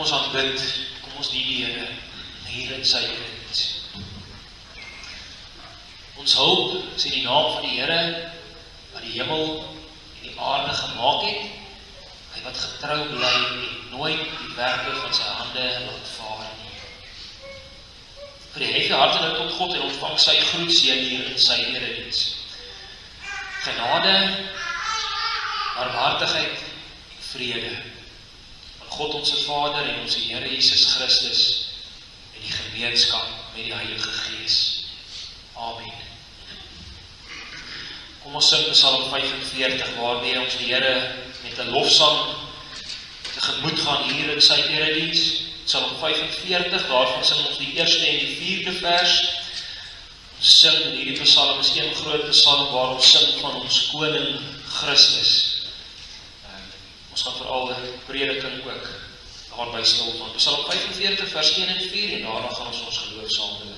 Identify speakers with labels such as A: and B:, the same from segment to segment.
A: ons aanbid, kom ons dien die Here hier in sy diens. Ons hulp is in die naam van die Here, wat die hemel en die aarde gemaak het, hy wat getrou bly en nooit die werke van sy hande laat vaar nie. Verhef jou harte nou tot God en ontvang sy groetseën hier in sy erediens. Genade, barmhartigheid en vrede van God onze Vader en onze Here Jesus Christus en die gemeenskap met die Heilige Gees. Amen. Kom ons sing Psalm 45, waarmee ons die Here met 'n lofsang tegemoet gaan hier in sy erediens. Psalm 45, daarvan sing ons die eerste en die vierde vers. Ons sing in hierdie psalm is een groot psalm waar ons sing van ons koning Christus. Ons gaan veral prediking ook daarby stil van. Psalm 45 vers 1 en 4 en daarna gaan ons geloof saam doen.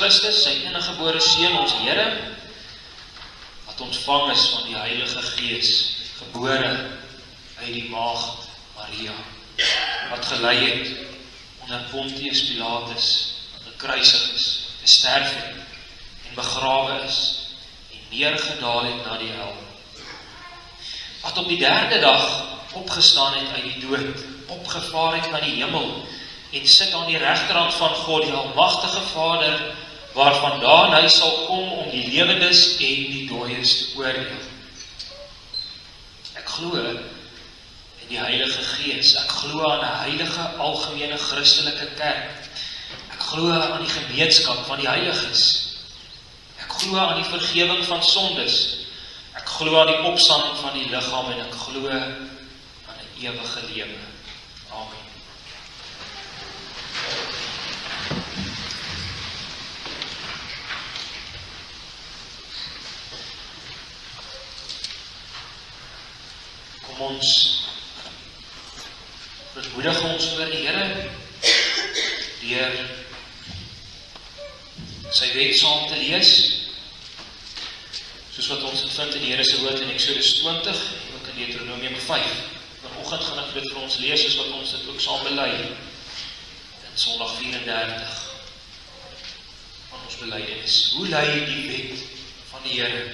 A: Christus, sy eniggebore Seun, ons Here, wat ontvang is van die Heilige Gees, gebore uit die maagd Maria, wat gelei het onder Pontius Pilatus, wat gekruisig is, gesterf het en begrawe is en neergedaal het na die hel, wat op die derde dag opgestaan het uit die dood, opgevaar het na die hemel en sit aan die regterhand van God, die almagtige Vader, waarvandaan hy sal kom om die lewendes en die dooies te oordeel. Ek glo in die Heilige Gees, ek glo aan 'n heilige algemene Christelike kerk, ek glo aan die gemeenskap van die heiliges, ek glo aan die vergewing van sondes, ek glo aan die opstanding van die liggaam en ek glo aan 'n ewige lewe. Amen. Kom ons bemoedig ons oor die Here deur sy wet saam te lees, soos wat ons het vind in die Here se woord in Exodus 20 en ook in Deuteronomium 5. Vanoggend gaan ek dit vir ons lees, soos wat ons dit ook saam bely in Sondag 34 van ons belydenis. Hoe lei die wet van die Here?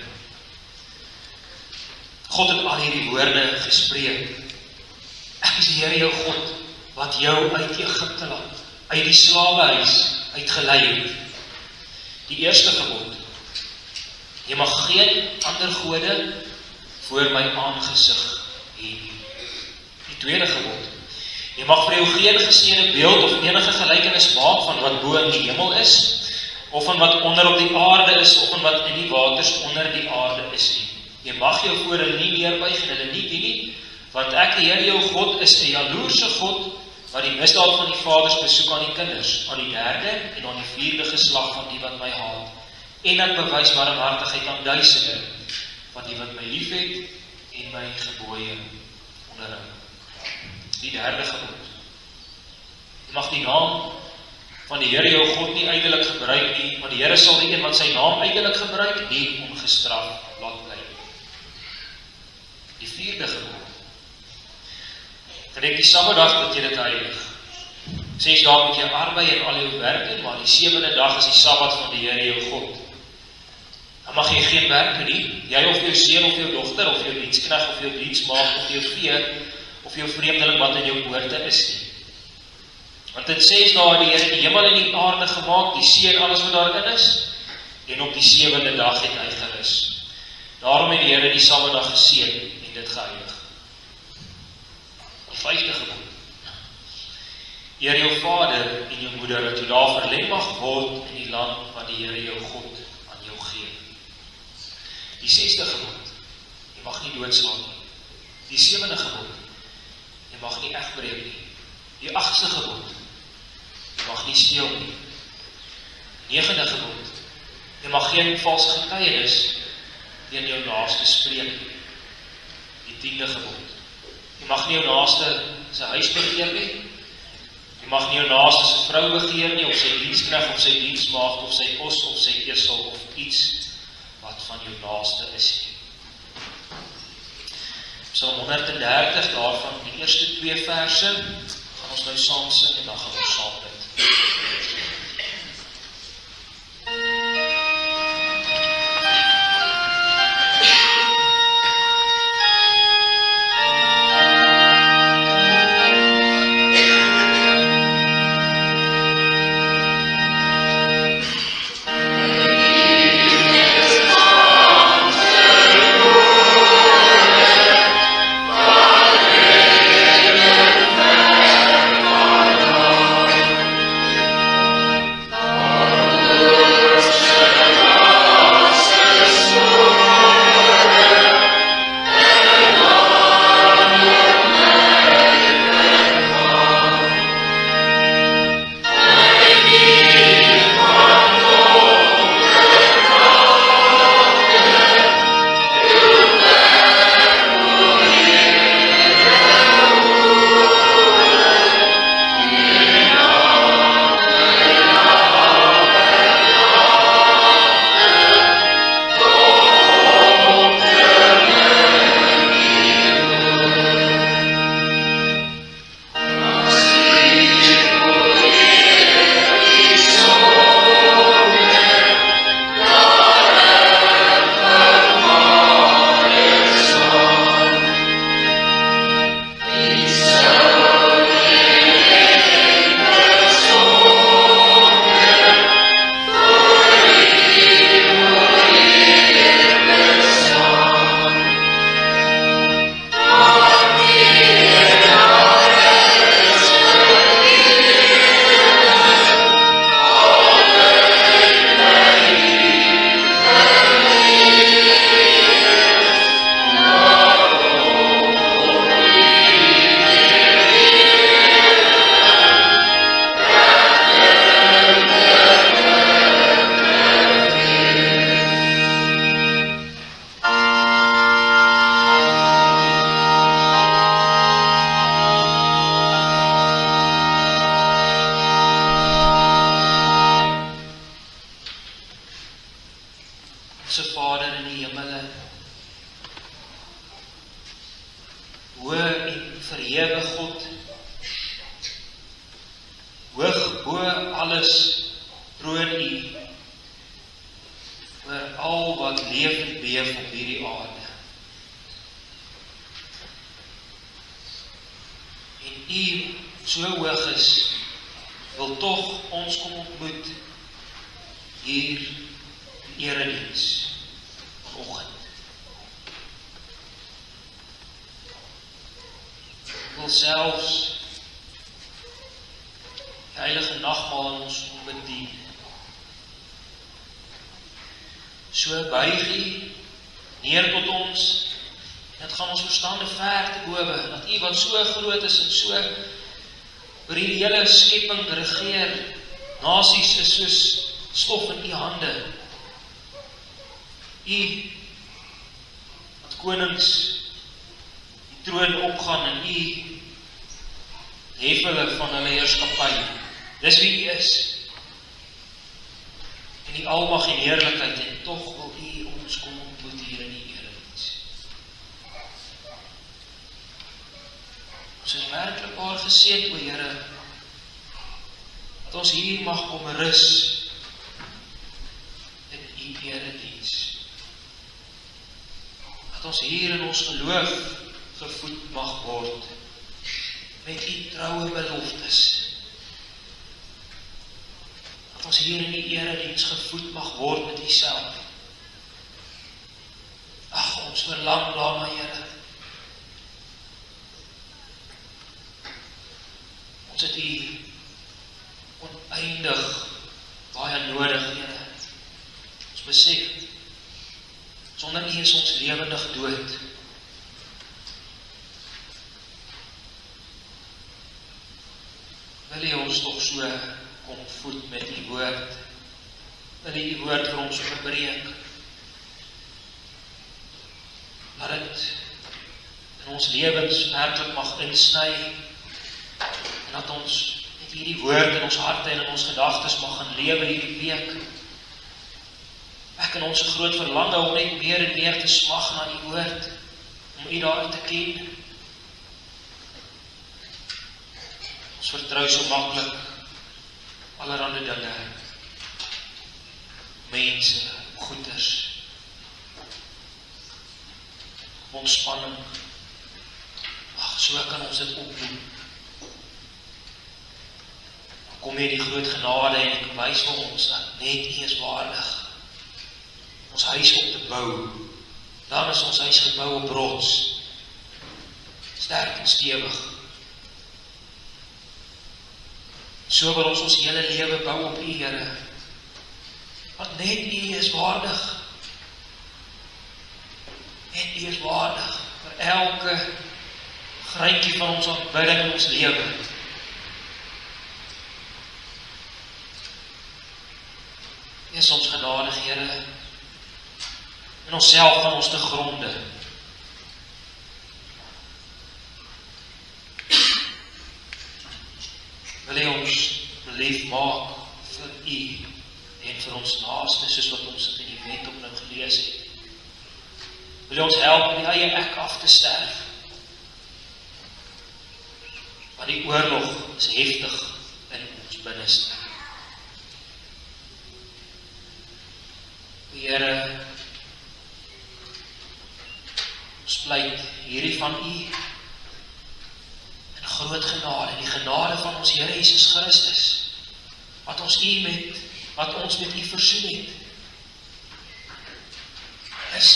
A: God het al hierdie woorde gespreek. Ek is die Here jou God, wat jou uit Egipte land, uit die slawehuis uitgelei het. Die eerste gebod, jy mag geen ander gode voor my aangesig hê. Die tweede gebod, jy mag vir jou geen gesneede beeld of enige gelykenis maak van wat bo in die hemel is, of van wat onder op die aarde is, of van wat in die waters onder die aarde is nie. Jy mag jou voor hulle nie neerbuig en hulle nie dien nie, want ek, die Here jou God, is 'n jaloerse God, wat die misdaad van die vaders besoek aan die kinders, aan die 3de en aan die 4de geslag van die wat my haat, en ek bewys barmhartigheid aan duisende van die wat my liefhet en my gebooie onderhou. Die 3de gebod. Jy mag die naam van die Here jou God nie ydelik gebruik nie, want die Here sal die een wat sy naam ydelik gebruik, nie ongestraf laat bly. Die 4de gebod. Gedenk die Sabbatdag dat jy dit heilig. 6 dae moet jy arbei en al jou werk doen, maar die 7de dag is die Sabbat van die Here jou God. Dan mag jy geen werk nie, jy of jou seun of jou dogter, of jou diensknegt of jou diensmaagd, of jou vee, of jou vreemdeling wat in jou poorte is nie. Want in 6 dae het die Here die hemel en die aarde gemaak, die see en alles wat daarin is, en op die 7de dag het hy gerus. Daarom het die Here die Sabbatdag geseën en dit geheilig. Die 5de gebod. Eer jou vader en jou moeder, dat jy daar verleng mag word in die land wat die Here jou God aan jou gee. Die 6de gebod. Jy mag nie doodslaan nie. Die 7de gebod. Jy mag nie egbreek nie. Die 8ste gebod. Jy mag nie steel nie. 9de gebod. Jy mag geen valse getuienis teen jou naaste spreek nie. Die 10de gebod. Jy mag nie jou naaste sy huis begeer nie. Jy mag nie jou naaste sy vrou begeer nie, of sy diensknegt, of sy diensmaagd, of sy os, of sy esel, of iets wat van jou naaste is nie. Psalm 130 daarvan, die eerste 2 verse, gaan ons nou saam sing en dan gaan ons saam bid. Onse Vader in die hemele, hoë en verhewe God, hoog bo alles troon U, oor al wat leef en beef op hierdie aarde. En U so hoog is, wil tog ons kom ontmoet hier in erediens vanoggend. Wil selfs die heilige nagmaal in ons bedien. So buig U neer tot ons, en dit gaan ons verstande ver te bowe, dat U wat so groot is en so oor hierdie hele skepping regeer. Nasies is soos stof in u hande. U wat konings die troon opgaan en u hef hulle van hulle heerskappy. Dis wie u is. En die almag en heerlikheid, en tog wil u ons kom ontmoet hier in die erediens. Ons is werklik waar geseën, o Here, dat ons hier mag kom rus in u erediens. Dat ons hier in ons geloof gevoed mag word met u troue beloftes. Dat ons hier in die erediens gevoed mag word met u self. Ag, ons verlang daarna, Here. Ons het u oneindig baie nodig, Here. Ons besef, sonder u is ons lewendig dood. Wil u ons toch so kom voed met die woord? Wil u die woord vir ons verbreek? Laat dit in ons lewens werklik mag insny, en dat ons met hierdie woord in ons harte en in ons gedagtes mag gaan lewe hierdie week. Ek en ons groot verlange om net meer en meer te smag na die woord, om u daarin te ken. Ons vertrou so maklik allerhande dinge, mense, goeders, ontspanning. Ag, so kan ons dit opdoen. Dan kom hier die groot genade en ek wys vir ons dat net u is waardig ons huis op te bou. Dan is ons huis gebou op rots, sterk en stewig. So wil ons hele lewe bou op u, Here. Want net u is waardig. Net u is waardig vir elke greintjie van ons aanbidding in ons lewe. Is ons genadig, Here, en ons self van ons te gronde. Wil u ons belief maak vir u en vir ons naaste, soos wat ons het in die wet op nou gelees het. Wil u ons help om die eie ek af te sterf? Want die oorlog is heftig in ons binneste. Here, ons pleit hierdie van u in groot genade, die genade van ons Here Jesus Christus, wat ons met u versoen het. Is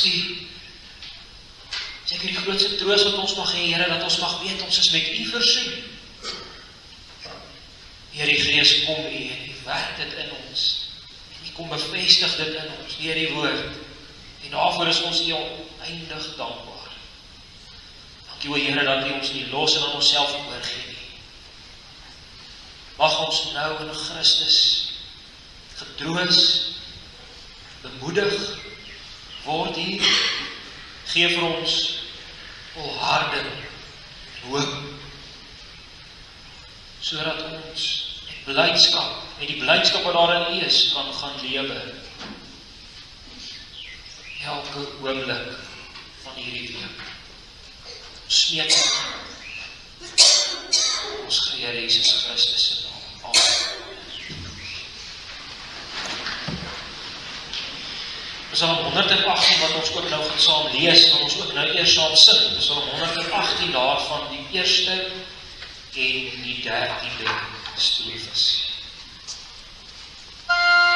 A: seker die grootste troos wat ons mag hê, Here, dat ons mag weet, ons is met u versoen. Heer, die Gees kom u en u werk dit in ons. En u kom bevestig dit in ons, deur die woord. En daarvoor is ons u oneindig dankbaar. Dankie, o Here, dat u ons nie los en aan onsself oorgee nie. Mag ons nou in Christus getroos, bemoedig word hier. Gee vir ons volharding en hoop, sodat ons met die blydskap wat daarin is, kan gaan lewe. Elke oomblik van hierdie week. Ons smeek ons Here Jesus Christus se naam. Amen. Psalm 118 wat ons ook nou gaan saam lees, gaan ons ook nou eers saam sing. Psalm 118 daarvan die eerste en die 13de strofes.
B: Oh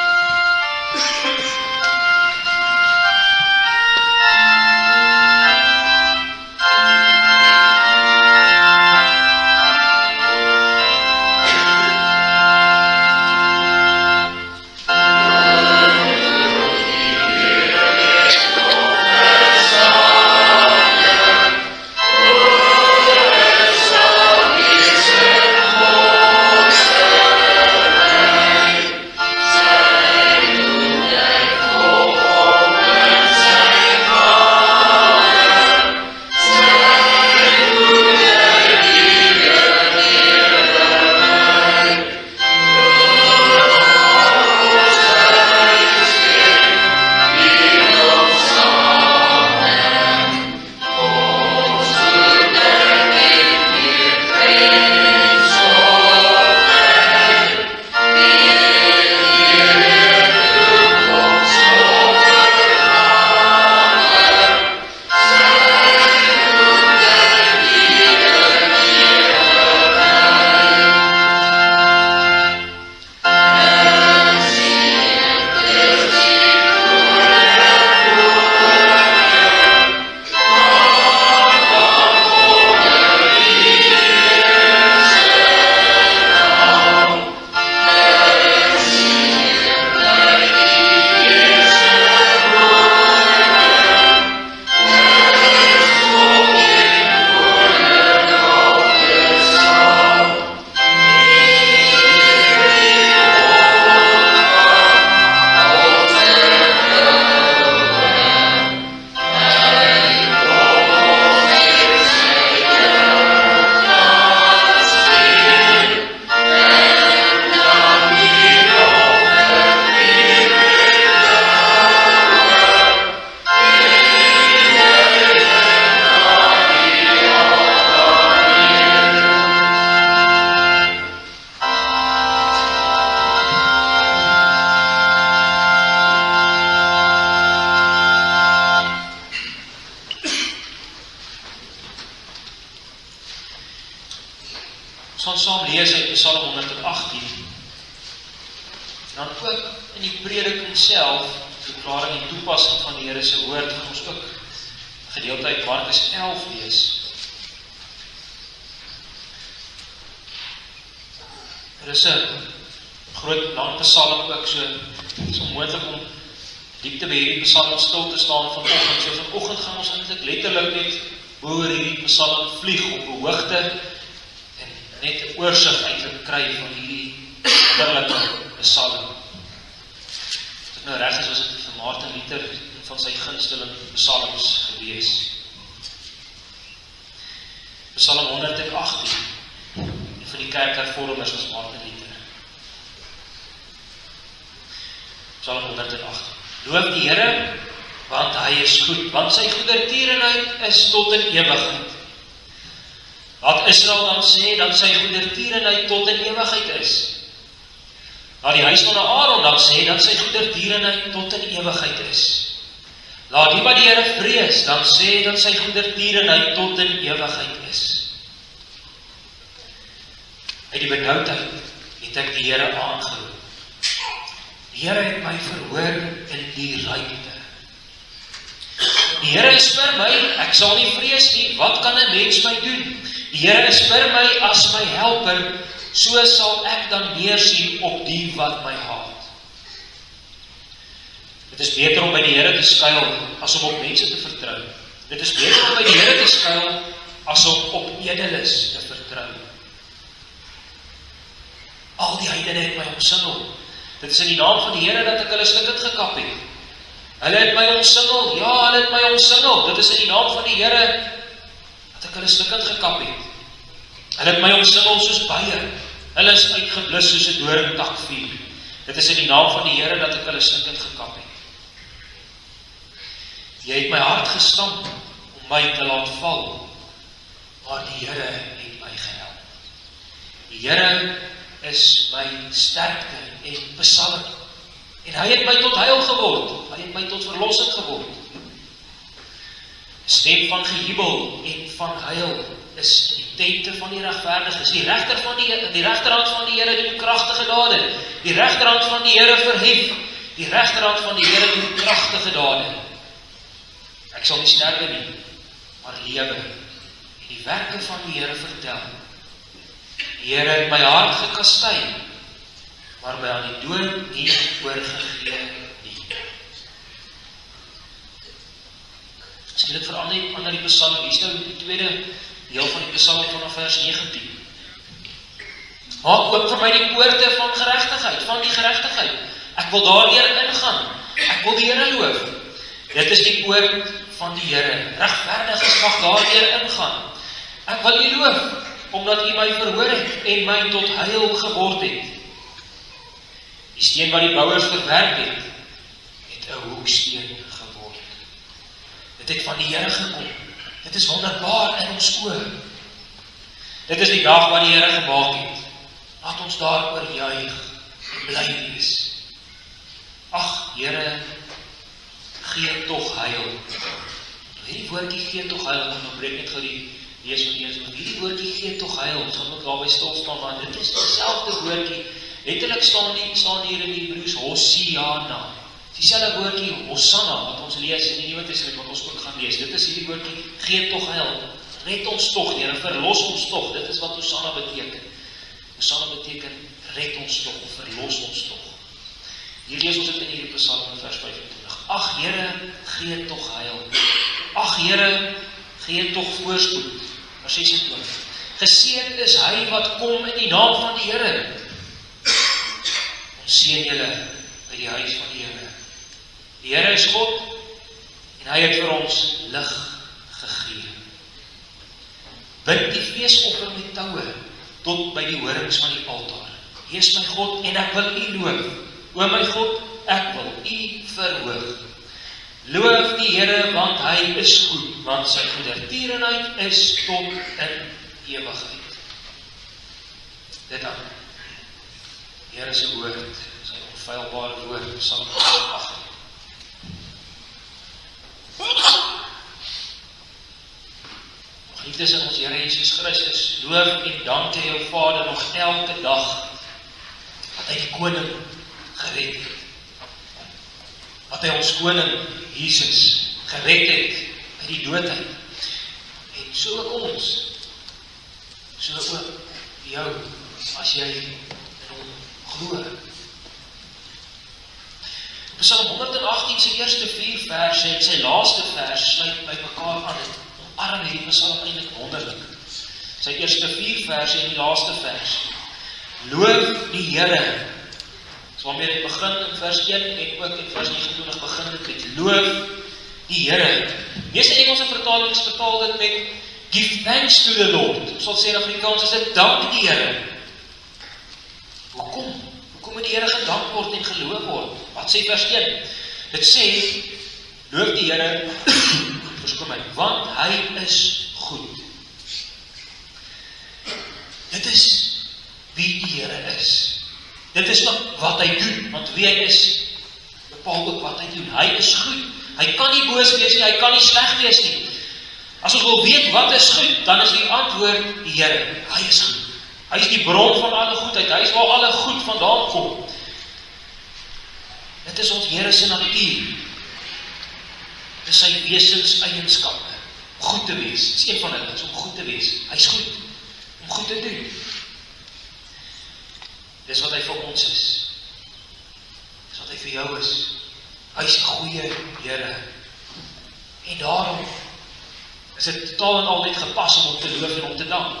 A: gaan saam lees uit Psalm 118. Dan ook in die prediking self, verklaring en toepassing van die Here se woord, gaan ons ook 'n gedeelte uit Markus 11 lees. Er is 'n groot lang psalm ook, so is onmoontlik om diep te by hierdie psalm stil te staan vanoggend. So vanoggend gaan ons eintlik letterlik net oor hierdie psalm vlieg op 'n hoogte en net 'n oorsig eintlik kry van hierdie wonderlike psalm. As dit nou reg is, was dit vir Martin Luther van sy gunsteling psalms gewees. Psalm 118 van die kerkhervormers was Martin Luther. Psalm 118. Loof die Here, want hy is goed, want sy goedertierenheid is tot in ewigheid. Laat Israel dan sê, dat sy goedertierenheid tot in ewigheid is. Laat die huis van Aaron dan sê, dat sy goedertierenheid tot in ewigheid is. Laat die wat die Here vrees, dan sê, dat sy goedertierenheid tot in ewigheid is. Uit die benoudheid het ek die Here aangeroep. Die Here het my verhoor in die ruimte. Die Here is vir my, ek sal nie vrees nie, wat kan 'n mens my doen? Die Here is vir my as my helper, so sal ek dan neersien op die wat my haat. Dit is beter om by die Here te skuil, as om op mense te vertrou. Dit is beter om by die Here te skuil, as om op edeles te vertrou. Al die heidene het my omsingel. Dit is in die naam van die Here dat ek hulle stukkend gekap het. Hulle het my omsingel, ja, hulle het my omsingel. Dit is in die naam van die Here dat ek hulle stukkend gekap het. Hulle het my omsingel soos baie. Hulle is uitgeblus soos 'n doringtakvuur. Dit is in die naam van die Here dat ek hulle stukkend gekap het. Jy het my hart gestamp om my te laat val, maar die Here het my gehelp. Die Here is my sterkte en psalm. En hy het my tot heil geword. Hy het my tot verlossing geword. 'n Stem van gejubel en van heil is in die tente van die regverdiges. Die regterhand van die Here doen kragtige dade. Die regterhand van die Here verhef. Die regterhand van die Here doen kragtige dade. Ek sal nie sterwe nie, maar lewe en die werke van die Here vertel. Die Here het my hart gekastei, maar my aan die dood nie oorgegee nie. Miskien dit verander die psalm. Hier is nou die tweede deel van die psalm vanaf vers 19. Maak oop vir my die poorte van geregtigheid, van die geregtigheid. Ek wil daardeur ingaan. Ek wil die Here loof. Dit is die poort van die Here. Regverdiges mag daardeur ingaan. Ek wil U loof, omdat U my verhoor het en my tot heil geword het. Die steen wat die bouers verwerp het 'n hoeksteen geword. Dit het van die Here gekom. Dit is wonderbaar in ons oë. Dit is die dag wat die Here gemaak het. Laat ons daaroor juig en bly wees. Ag, Here, gee tog heil. Hierdie woordjie gee tog heil, ons nou breek net gou die lees van die eerste, want hierdie woordjie gee tog heil, ons gaan ook daarby stil staan, want dit is dieselfde woordjie, letterlik staan hier in die Hebreëus, Hosiana, dieselfde woordjie, Hosanna, wat ons lees in die Nuwe Testament, wat ons ook gaan lees, dit is hierdie woordjie, gee tog heil, red ons tog, Here, verlos ons tog, dit is wat Hosanna beteken. Hosanna beteken, red ons tog, of verlos ons tog. Hier lees ons dit in hierdie Psalm in vers 25. Ag Here, gee tog heil. Ag Here, gee tog voorspoed. Vers 26. Geseënd is hy wat kom in die naam van die Here. Ons seën julle by die huis van die Here. Die Here is God en hy het vir ons lig gegee. Bind die feesoffer met toue tot by die horings van die altaar. U is my God en ek wil U loof. O my God, ek wil U verhoog. Loof die Here, want hy is goed, want sy goedertierenheid is tot in ewigheid. Dit dan. Die Here se woord, sy onfeilbare woord, Psalm 8. Nog Geliefdes in ons Here Jesus Christus, loof en dank jy jou Vader nog elke dag, dat hy die koning gered het. Dat hy ons koning Jesus gered het uit die doodheid. En so ook ons, so ook jou, as jy in hom glo. Psalm 118 sy eerste 4 verse en sy laaste vers sluit by mekaar aan. Omarm hierdie psalm eintlik wonderlik. Sy eerste 4 verse en die laaste vers. Loof die Here. So waarmee dit begin in vers 1 en ook in vers 29 begin dit met loof die Here. Meeste Engelse vertalings vertaal dit met give thanks to the Lord. Ons sal sê in Afrikaans is dit dank die Here. Hoekom? Hoekom moet die Here gedank word en geloof word? Wat sê vers 1? Dit sê, loof die Here, verskoon my, want hy is goed. Dit is wie die Here is. Dit is wat hy doen, want wie hy is, bepaal ook wat hy doen. Hy is goed. Hy kan nie boos wees nie, hy kan nie sleg wees nie. As ons wil weet wat is goed, dan is die antwoord die Here. Hy is goed. Hy is die bron van alle goedheid. Hy is waar alle goed vandaan kom. Dit is ons Here se natuur. Dit is sy wesenseienskappe. Om goed te wees. Dit is een van hulle, om goed te wees. Hy is goed. Om goed te doen. Dis wat hy vir ons is. Dis wat hy vir jou is. Hy is die goeie Here. En daarom is dit totaal en altyd gepas om te loof en om te dank.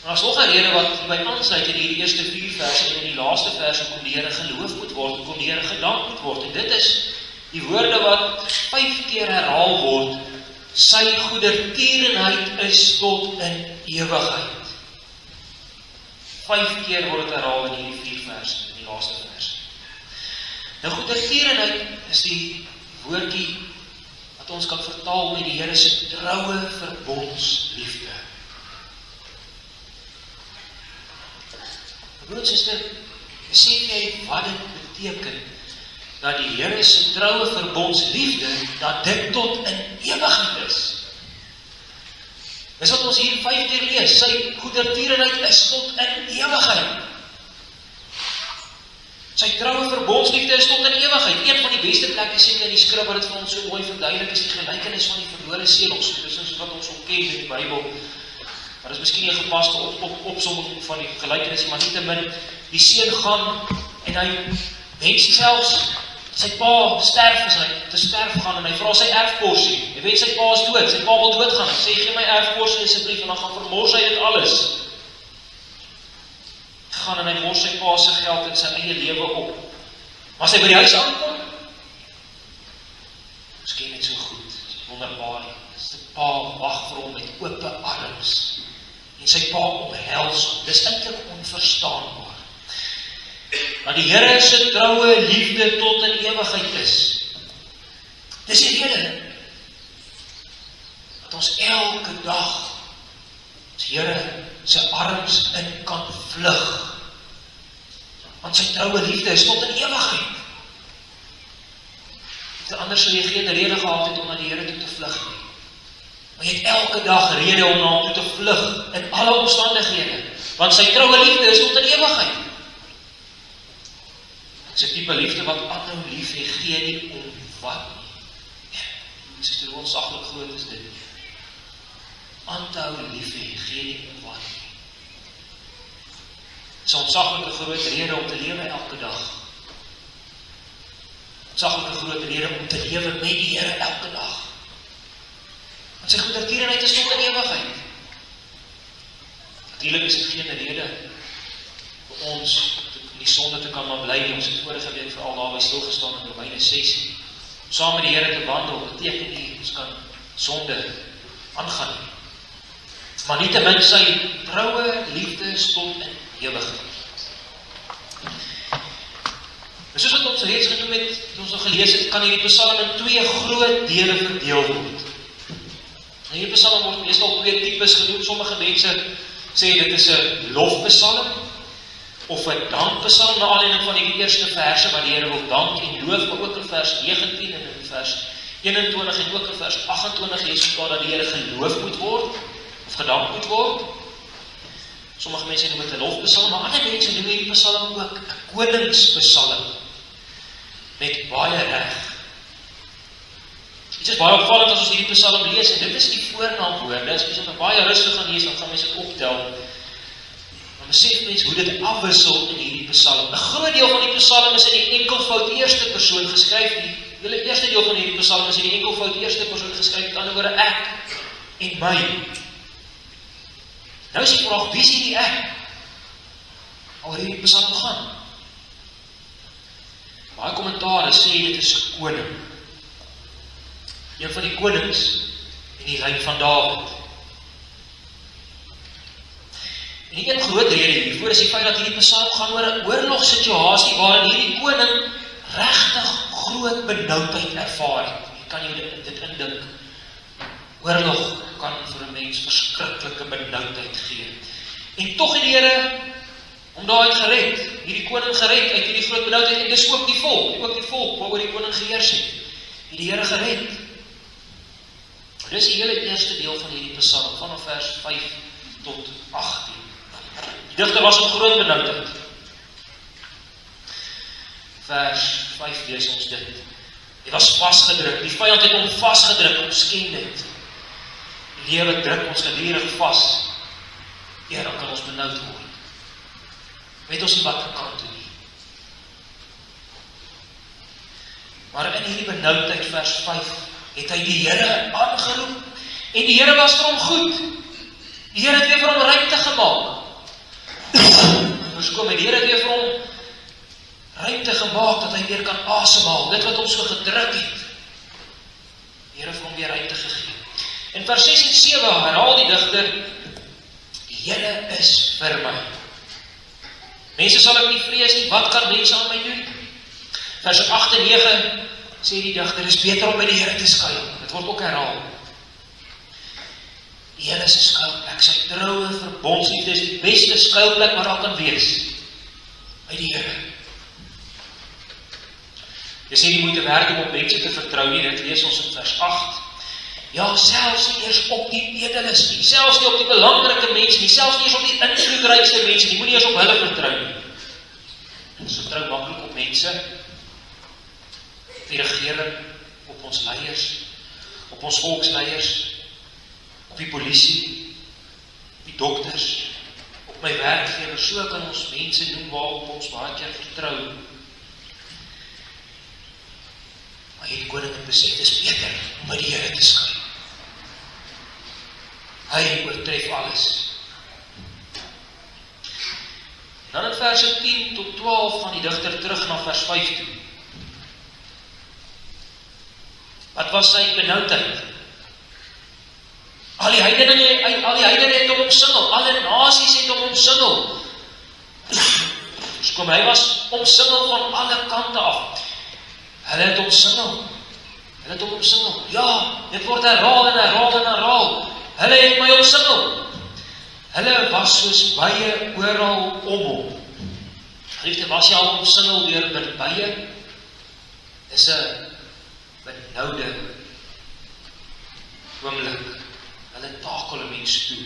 A: Maar as nog 'n rede wat by aansluit in hierdie eerste 4 verse en in die laaste vers hoekom die Here geloof moet word, hoekom die Here gedank moet word. En dit is die woorde wat 5 keer herhaal word. Sy goedertierenheid is tot in ewigheid. 5 keer word dit herhaal in hierdie 4 verse, in die laaste vers. Nou goedertierenheid is die woordjie wat ons kan vertaal met die Here se troue verbondsliefde. Broer en suster, besef jy wat dit beteken, dat die Here se troue verbondsliefde, dat dit tot in ewigheid is. Dis wat ons hier 5 keer lees, sy goedertierenheid is tot in ewigheid. Sy troue verbondsliefde is tot in ewigheid. Een van die beste plekke seker in die skrif wat dit vir ons so mooi verduidelik is die gelykenis van die verlore seels. Dis soos wat ons ook ken in die Bybel. Maar dis miskien nie 'n gepaste opsomming van die gelykenis, maar nietemin, die seun gaan en hy wens selfs sy pa sterf, as hy te sterf gaan en hy vra sy erfporsie. Hy weet sy pa is dood, sy pa wil doodgaan. Hy sê gee my erfporsie asseblief en dan gaan vermors hy dit alles. Gaan en hy mors sy pa se geld en sy eie lewe op. Maar as hy by die huis aankom, miskien net so goed, wonderbaar, dis die pa wag vir hom met ope arms en sy pa omhels hom. Dis eintlik onverstaanbaar. Dat die Here se troue liefde tot in ewigheid is. Dis die rede dat ons elke dag ons Here se arms in kan vlug. Want sy troue liefde is tot in ewigheid. Anders sou jy geen rede gehad het om na die Here toe te vlug nie. Maar jy het elke dag rede om na hom toe te vlug in alle omstandighede. Want sy troue liefde is tot in ewigheid. Dit is 'n tipe liefde wat aanhou lief hê, gee nie om wat nie. Dit is hoe ontsaglik groot is dit. Aanhou lief hê, gee nie om wat nie. Dit is 'n ontsaglike groot rede om te lewe elke dag. Ontsaglike groot rede om te lewe met die Here elke dag. Want sy goedertierenheid is tot in ewigheid. Natuurlik is dit geen rede vir ons in die sonde te kan maar bly nie. Ons het vorige week veral daarby stilgestaan in Romeine 6. Om saam met die Here te wandel, beteken nie, ons kan sonde aangaan nie. Maar nietemin sy troue liefde is tot in ewigheid. En soos wat ons reeds genoem het, ons nog gelees het, kan hierdie psalm in 2 groot dele verdeel word. En hierdie psalm word meestal 2 tipes genoem. Sommige mense sê dit is 'n lofpsalm of 'n dankpsalm na aanleiding van die eerste verse waar die Here wil dank en loof, maar ook in vers 19 en in vers 21 en ook in vers 28 lees daar dat die Here geloof moet word, of gedank moet word. Sommige mense noem dit 'n lofpsalm, maar ander mense noem hierdie psalm ook 'n koningspsalm, met baie reg. Dit is baie opvallend as ons hierdie psalm lees, en dit is die voornaamwoorde, as jy dit baie rustig gaan lees, dan gaan mense dit optel. Maar besef mens hoe dit afwissel in hierdie psalm. 'n Groot deel van die psalm is in die enkelvoud eerste persoon geskryf. Die eerste deel van hierdie psalm is in die enkelvoud eerste persoon geskryf, met ander woorde ek en my. Nou is die vraag, wie is hierdie ek? Waaroor hierdie psalm gaan? Baie kommentare sê dit is 'n koning. Een van die konings in die lyn van Dawid. En die een groot rede hiervoor is die feit dat hierdie psalm gaan oor 'n oorlogssituasie waarin hierdie koning regtig groot benoudheid ervaar het. Jy kan jou dit indink. Oorlog kan vir 'n mens verskriklike benoudheid gee. En tog het die Here hom daaruit gered, hierdie koning gered uit hierdie groot benoudheid, en dis ook die volk waaroor die koning geheers het. Die Here gered. Dis die hele eerste deel van hierdie psalm, vanaf vers 5 tot 18. Die digter was op groot benoudheid. Vers 5 lees ons dit. Hy was vasgedruk, die vyand het hom vasgedruk, omskend het. Die lewe druk ons gedurig vas. Ja, dan kan ons benoud word. Weet ons nie wat kan toe nie. Maar in hierdie benoudheid, vers 5, het hy die Here aangeroep, en die Here was vir hom goed. Die Here het weer vir hom ruimte gemaak. Verskoon my, die Here het weer vir hom ruimte gemaak, dat hy weer kan asemhaal, dit wat hom so gedruk het. Die Here het vir hom weer ruimte gegee. In vers 6 en 7 herhaal die digter, die Here is vir my. Mense sal ek nie vrees nie, wat kan mense aan my doen? Vers 8 en 9 sê die digter, is beter om by die Here te skuil. Dit word ook herhaal. Die Here is 'n skuilplek, sy troue verbondsliefde is die beste skuilplek waar daar kan wees. By die Here. Dis nie die moeite werd om op mense te vertrou nie, dit lees ons in vers 8. Ja, selfs nie eers op die edeles nie, selfs nie op die belangrike mense nie, selfs nie eers op die invloedrykste mense nie, moenie eers op hulle vertrou nie. Ons vertrou maklik op mense, op die regering, op ons leiers, op ons volksleiers, op die polisie, op die dokters, op my werkgewer, so kan ons mense noem waarop ons baie keer vertrou. Maar hierdie koning het besef, dis beter om by die Here te skuil. Hy oortref alles. Dan in verse 10 tot 12 van die digter terug na vers 5 toe. Wat was sy benoudheid? Al die heidene het hom omsingel, alle nasies het hom omsingel. Verskoon, hy was omsingel van alle kante af. Hulle het hom omsingel. Ja, dit word herhaal en herhaal en herhaal. Hulle het my omsingel. Hulle was soos bye oral om hom. Geliefde, was jy al omsingel deur bye? Dis 'n benoude oomblik. Hulle takel 'n mens toe.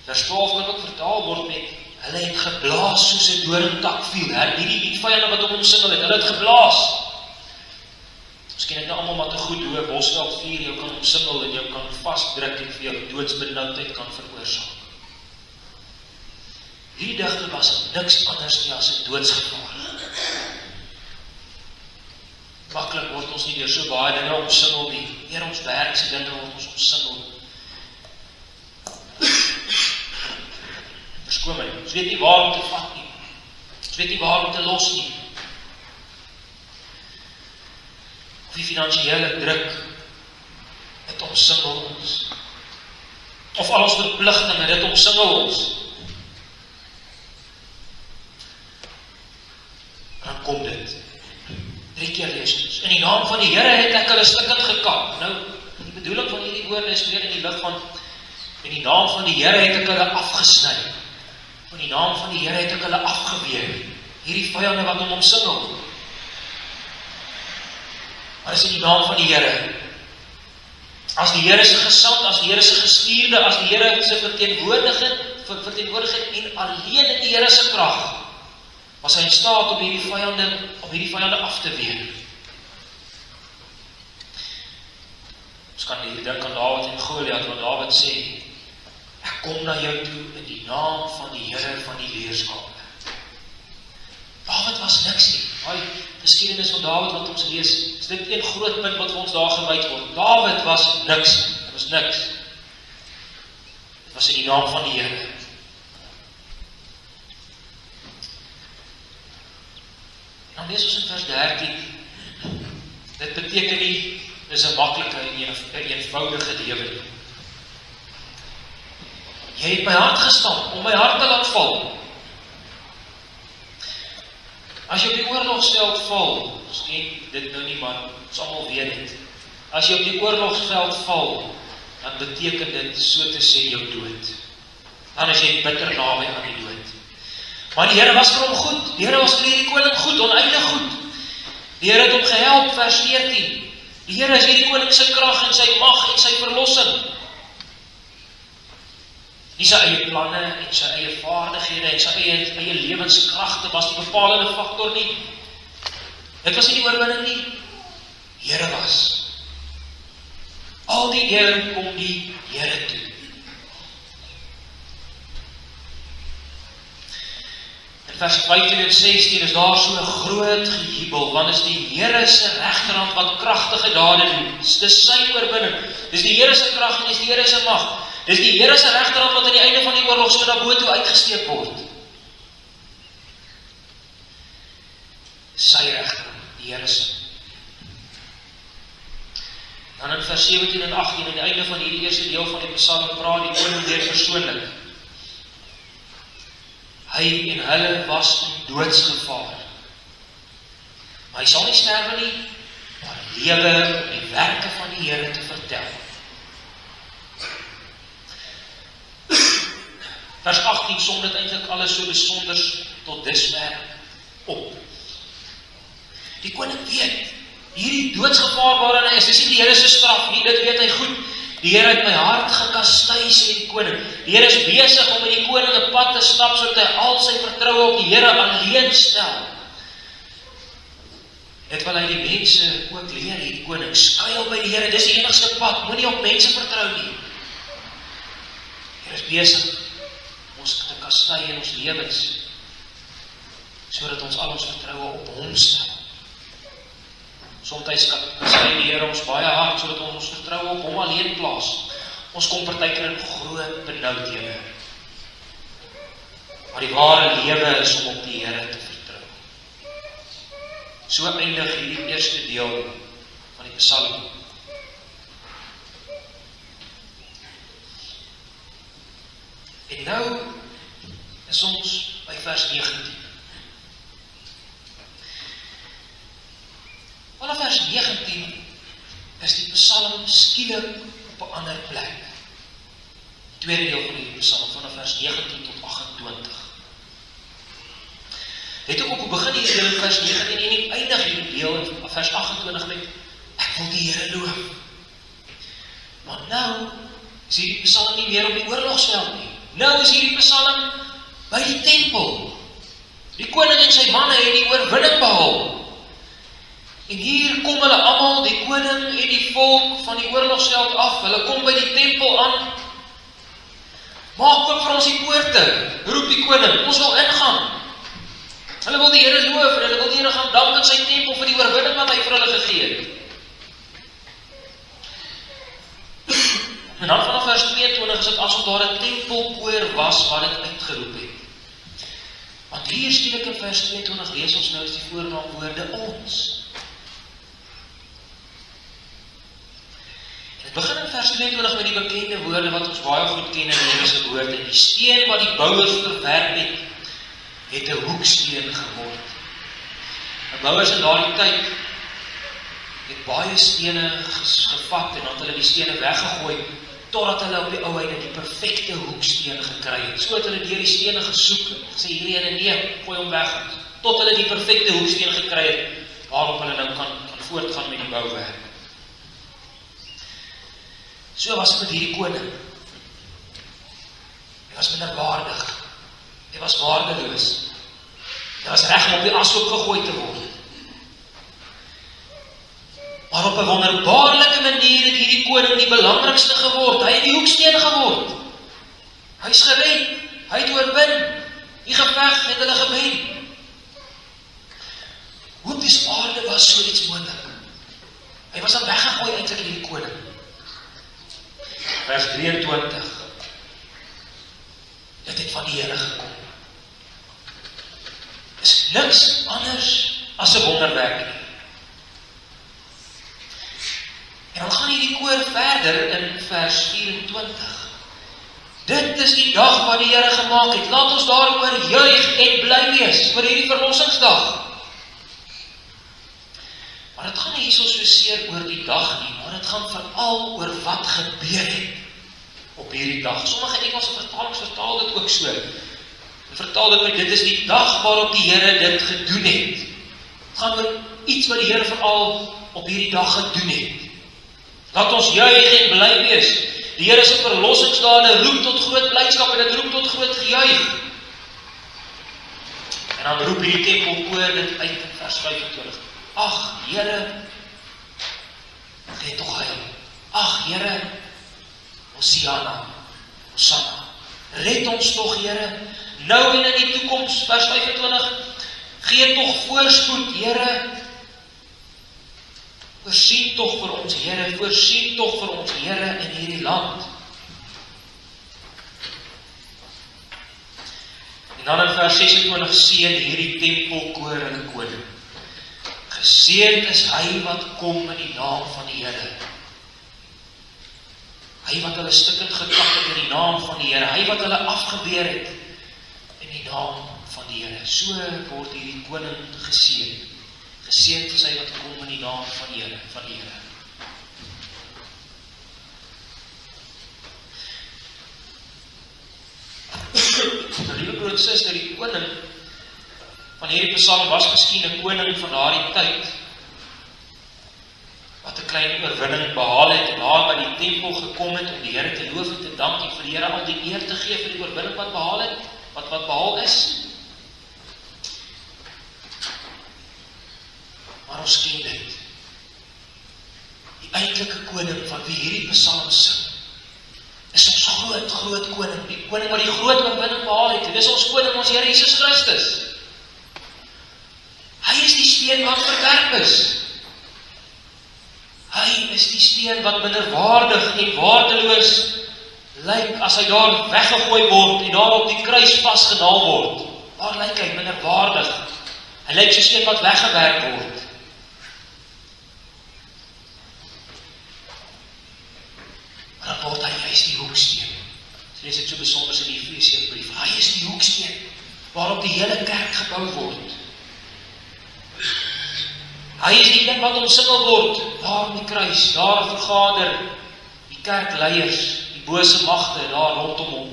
A: Vers 12 kan ook vertaal word met hulle het geblaas soos 'n doringtak viel. Die vyande wat hom omsingel het, hulle het geblaas. Miskien het nou almal maar te goed hoe 'n bosveld vuur jou kan omsingel en jou kan vasdruk en vir jou doodsbenoudheid kan veroorsaak. Hierdie digter was niks anders nie as 'n doodsgevaar. Maklik word ons nie deur so baie dinge omsingel nie. Deur ons werkse dinge word ons omsingel. Verskoon my, ons weet nie waar om te vat nie. Ons weet nie waar om te los nie. Of die finansiële druk het omsingel ons. Of al ons verpligtinge dit omsingel ons. Dan kom dit. 3 keer lees ons. In die naam van die Here het ek hulle stikkend gekap. Nou, die bedoeling van hierdie woorde is meer in die lig van in die naam van die Here het ek hulle afgesny. In die naam van die Here het ek hulle afgeweer. Hierdie vyande wat hom omsingel. Maar is in die naam van die Here. As die Here se gesand, as die Here se gestuurde, as die Here se verteenwoordiger en alleen in die Here se krag, was hy in staat om hierdie vyande af te weer. Ons kan hier dink aan Dawid en Goliat, wat Dawid sê, ek kom na jou toe in die naam van die Here van die leerskappe. Dawid was niks nie. Daai geskiedenis van Dawid wat ons lees, is dit een groot punt wat vir ons daar gewys word. Dawid was niks. Dit was niks. Dit was in die naam van die Here. En dan lees ons in vers 13. Dit beteken nie, dis 'n maklike en eenvoudige lewe nie. Jy het my hart gestamp, om my hart te laat val. As jy op die oorlogsveld val, ons ken dit nou nie, maar ons almal weet dit. As jy op die oorlogsveld val, dan beteken dit so te sê jou dood. Dan is jy bitter naby aan die dood. Maar die Here was vir hom goed. Die Here was vir hierdie koning goed, oneindig goed. Die Here het hom gehelp, vers 14. Die Here is hierdie koning se krag en sy mag en sy verlossing. Nie sy eie planne en sy eie vaardighede en sy eie lewenskragte was die bepalende faktor nie. Dit was nie die oorwinning nie. Die Here was. Al die eer kom die Here toe. In vers 15 en 16 is daar so 'n groot gejubel, want is die Here se regterhand wat kragtige dade doen. Dis sy oorwinning. Dis die Here se krag en dis die Here se mag. Dis die Here se regterhand wat aan die einde van die oorlog so na bo toe uitgesteek word. Sy regterhand, die Here se. Dan in vers 17 en 18, aan die einde van hierdie eerste deel van die Psalm, praat die koning weer persoonlik. Hy en hulle was in doodsgevaar. Maar hy sal nie sterwe nie, maar lewe om die werke van die Here te vertel. Vers 18 som dit eintlik alles so besonder tot dusver op. Die koning weet, hierdie doodsgevaar waarin hy is, dis nie die Here se straf nie, dit weet hy goed. Die Here het my hart gekastuis, sê die koning. Die Here is besig om met die koning 'n pad te stap, sodat hy al sy vertroue op die Here alleen stel. Dit wil hy die mense ook leer, die koning, skuil by die Here, dis die enigste pad, moenie op mense vertrou nie. Die Here is besig ons te kastei in ons lewens, sodat ons al ons vertroue op hom stel. Somtyds kastei die Here ons baie hard, sodat ons vertroue op hom alleen plaas. Ons kom partykeer in groot benoudhede. Maar die ware lewe is om op die Here te vertrou. So eindig hierdie eerste deel van die Psalm. En nou is ons by vers 19. Vanaf vers 19 is die Psalm skielik op 'n ander plek. Die tweede deel van die Psalm, vanaf vers 19 tot 28. Het ook op begin hierdie deel in vers 19 en die eindig hierdie deel in vers 28 met ek wil die Here loof. Maar nou is hierdie Psalm nie meer op die oorlogsveld nie. Nou is hierdie Psalm by die tempel. Die koning en sy manne het die oorwinning behaal. En hier kom hulle almal, die koning en die volk van die oorlogsveld af. Hulle kom by die tempel aan. Maak oop vir ons die poorte, roep die koning, ons wil ingaan. Hulle wil die Here loof en hulle wil die Here gaan dank in sy tempel vir die oorwinning wat hy vir hulle gegee het. En dan vanaf vers 22 is dit asof daar 'n tempelkoor was wat dit uitgeroep het. Want hier skielik in vers 22 lees ons nou is die voornaamwoorde ons. En dit begin in vers 22 met die bekende woorde wat ons baie goed ken in die Here se woord. En die steen wat die bouers verwerp het 'n hoeksteen geword. Die bouers in daardie tyd het baie stene gevat en dan hulle die stene weggegooi totdat hulle op die ou einde die perfekte hoeksteen gekry het. So het hulle deur die stene gesoek en gesê hierdie ene nee, gooi hom weg tot hulle die perfekte hoeksteen gekry het waarop hulle nou kan voortgaan met die bouwerk. So was dit met hierdie koning. Hy was minderwaardig. Hy was waardeloos. Hy was reg om op die ashoop gegooi te word. Maar op 'n wonderbaarlike manier het hierdie koning die belangrikste geword. Hy het die hoeksteen geword. Hy is gered. Hy het oorwin. Die geveg het hulle gewen. Hoe op die aarde was so iets moontlik? Hy was dan weggegooi eintlik in die koning. Vers 23. Dit het van die Here gekom. Is niks anders as 'n wonderwerk nie. En dan gaan hierdie koor verder in vers 24. Dit is die dag wat die Here gemaak het. Laat ons daaroor juig en bly wees oor hierdie verlossingsdag. Maar dit gaan nie hierso so seer oor die dag nie, maar dit gaan veral oor wat gebeur het op hierdie dag. Sommige Engelse vertalings vertaal dit ook so. Hulle vertaal dit met dit is die dag waarop die Here dit gedoen het. Het gaan oor iets wat die Here veral op hierdie dag gedoen het. Laat ons juig en bly wees. Die Here se verlossingsdade roep tot groot blydskap en dit roep tot groot gejuig. En dan roep hierdie tempelkoor dit uit in vers 25. Ag, Here, gee tog heil. Ag, Here, Hosiana, Hosanna. Red ons tog, Here, nou en in die toekoms, vers 25. Gee tog voorspoed, Here. Voorsien tog vir ons, Here, voorsien tog vir ons, Here, in hierdie land. En dan in vers 26 seën hierdie tempelkoor en koning. Geseënd is hy wat kom in die naam van die Here. Hy wat hulle stukkend gekap het in die naam van die Here. Hy wat hulle afgeweer het in die naam van die Here. So word hierdie koning geseën. Geseënd is hy wat kom in die naam van die Here, van die Here. Nou, liewe broer en suster, die koning van hierdie psalm was miskien 'n koning van daardie tyd wat 'n klein oorwinning behaal het en daar by die tempel gekom het om die Here te loof en te dank en vir die Here al die eer te gee vir die oorwinning wat behaal het, wat behaal is. Maar ons ken dit. Die eintlike koning van wie hierdie psalm sing, is ons groot koning, die koning wat die groot oorwinning behaal het. En dis ons koning, ons Here Jesus Christus. Hy is die steen wat verwerp is. Hy is die steen wat minderwaardig en waardeloos lyk as hy daar weggegooi word en daar op die kruis vasgenaal word. Waar lyk hy minderwaardig? Hy lyk soos een wat weggewerk word. Maar dan word hy juist die hoeksteen. Lees dit so besonder in die Efesiërsbrief. Hy is die hoeksteen waarop die hele kerk gebou word. Hy is die ding wat omsingel word, daar op die kruis, daar vergader die kerkleiers, die bose magte daar rondom hom.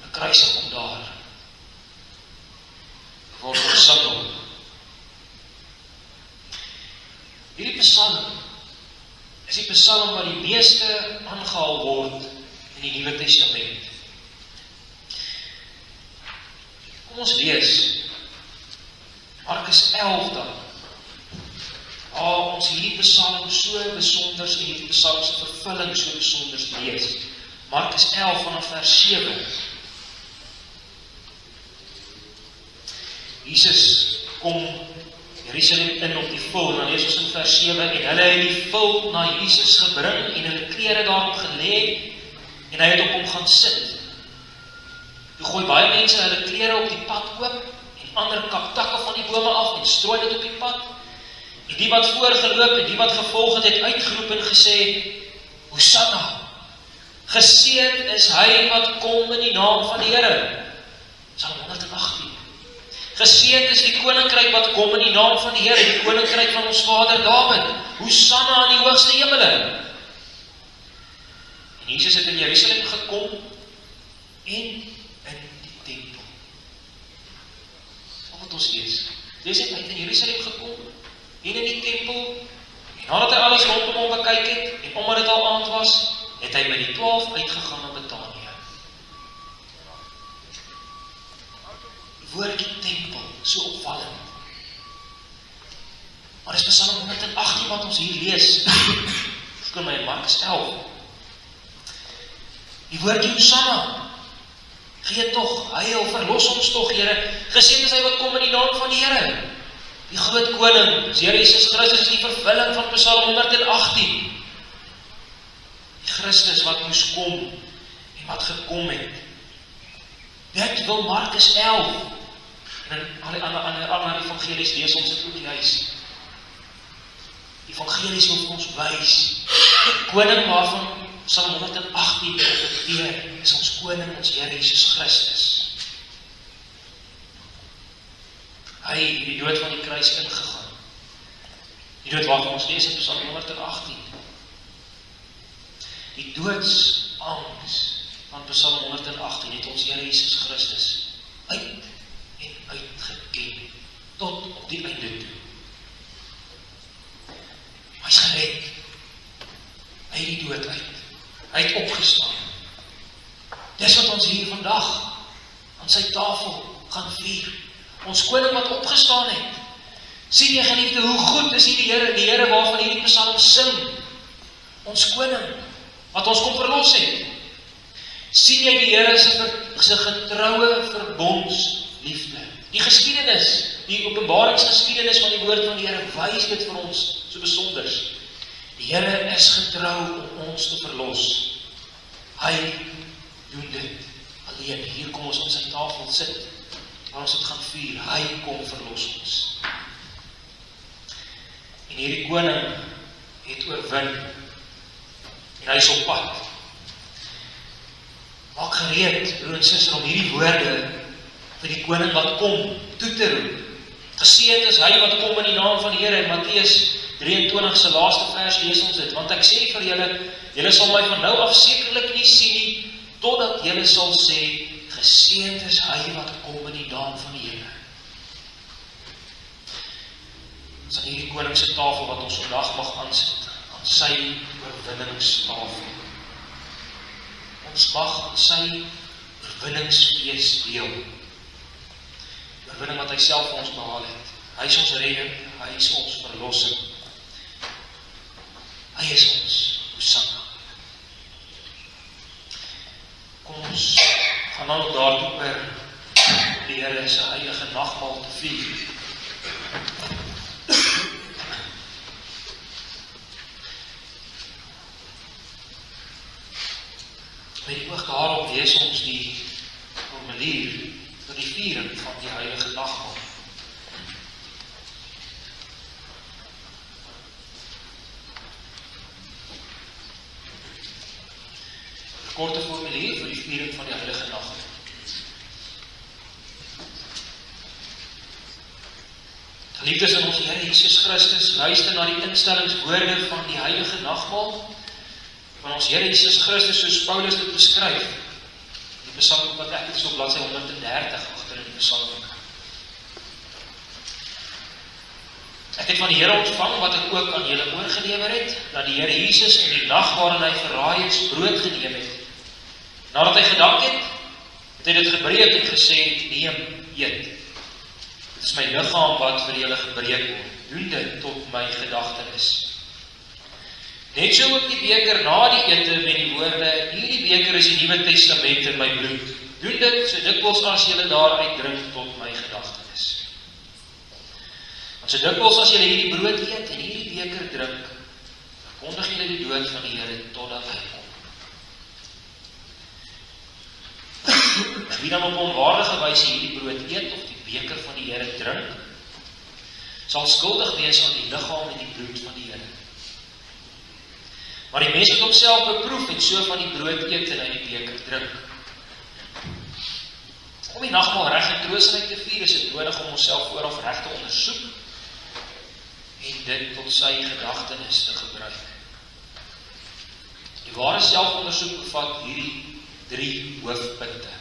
A: 'n Kruisig om daar. Word omsingel. Hierdie psalm is die psalm wat die meeste aangehaal word in die Nuwe Testament. Kom ons lees Markus 11 dan. Ons hierdie psalm so besonders en hierdie psalm se vervulling so besonders lees. Markus 11 vanaf vers 7. Jesus kom Jerusalem in op die vul, dan lees ons in vers 7, en hulle het die vul na Jesus gebring en hulle klere daarop gelê en hy het op hom gaan sit. Toe gooi baie mense hulle klere op die pad oop en ander kap takke van die bome af en strooi dit op die pad. En die wat voorgeloop en die wat gevolg het uitgeroep en gesê, Hosanna, geseënd is hy wat kom in die naam van die Here. Psalm 118. Geseënd is die koninkryk wat kom in die naam van die Here, die koninkryk van ons Vader Dawid. Hosanna in die hoogste hemele. En Jesus het in Jerusalem gekom en in die tempel. Wat ons lees. Lees het, hy het in Jerusalem gekom hier in die tempel, en nadat hy alles rondom hom bekyk het, en omdat dit al aand was, het hy met die 12 uitgegaan na Betanië. Die woordjie tempel, so opvallend. Maar dis Psalm 118 wat ons hier lees, verskyn my in Markus 11. Die woordjie Hosanna, gee tog, heil, verlos ons tog, Here, geseënd is hy wat kom in die naam van die Here. Die groot koning, Here Jesus Christus, is die vervulling van Psalm 118. Die Christus wat moes kom, en wat gekom het. Dit wil Markus 11, en in alle evangelies lees ons dit ook juis. Die evangelies wil ons wys, die koning waarvan Psalm 118 profeteer, is ons koning, ons Here Jesus Christus. Hy het die dood van die kruis ingegaan. Die dood waarvan ons lees in Psalm 118. Die doodsangs van Psalm 118 het ons Here Jesus Christus uit en uitgeken, tot op die einde toe. Hy is gered. Hy het die dood uit. Hy het opgestaan. Dis wat ons hier vandag aan sy tafel gaan vier. Ons koning wat opgestaan het. Sien jy geliefde, hoe goed is die Here waarvan hierdie Psalm sing. Ons koning, wat ons kom verlos het. Sien jy die Here se getroue verbondsliefde. Die geskiedenis, die openbaringsgeskiedenis van die woord van die Here, wys dit vir ons so besonders. Die Here is getrou om ons te verlos. Hy doen dit alleen. Hier kom ons op sy tafel sit, waar ons dit gaan vier. Hy kom verlos ons. En hierdie koning het oorwin, en hy is op pad. Maak gereed, broer en suster, om hierdie woorde vir die koning wat kom, toe te roep. Geseënd is hy wat kom in die naam van die Here. In Matteus 23 se laaste vers lees ons dit, want ek sê vir julle sal my van nou af sekerlik nie sien nie, totdat julle sal sê, geseënd is hy wat kom in die naam van die Here. Dit is aan hierdie koningse tafel wat ons vandag mag aansit, aan sy oorwinningstafel. Ons mag aan sy oorwinningsfees deel. Die oorwinning wat hy self vir ons behaal het. Hy is ons redder, hy is ons verlossing. Hy is ons Hosanna. Kom ons gaan nou daartoe oor die Here se heilige nagmaal te vier. Met die oog daarop lees ons die formulier vir die viering van die heilige nagmaal. Korte formulier vir die viering van die heilige nagmaal. Geliefdes in ons Here Jesus Christus, luister na die instellingswoorde van die heilige nagmaal van ons Here Jesus Christus, soos Paulus dit beskryf. Die Psalm wat ek is op bladsy 130 agter in die Psalm. Ek het van die Here ontvang wat ek ook aan julle oorgelewer het, dat die Here Jesus in die nag waarin hy verraai is, brood geneem het. Nadat hy gedank het, het hy dit gebreek en gesê, neem, eet. Dit is my liggaam wat vir julle gebreek word. Doen dit tot my gedagtenis. Net so ook die beker na die ete met die woorde, hierdie beker is die Nuwe Testament in my bloed. Doen dit so dikwels as julle daaruit drink tot my gedagtenis. Want so dikwels as julle hierdie brood eet en hierdie beker drink, verkondig julle die dood van die Here totdat hy kom. Wie dan op onwaardige wyse hierdie brood eet of die beker van die Here drink, sal skuldig wees aan die liggaam en die bloed van die Here. Maar die mens moet homself beproef en so van die brood eet en uit die beker drink. Om die nagmaal reg en troostryk te vier, is dit nodig om onsself vooraf reg te ondersoek en dit tot sy gedagtenis te gebruik. Die ware selfondersoek bevat hierdie 3 hoofpunte.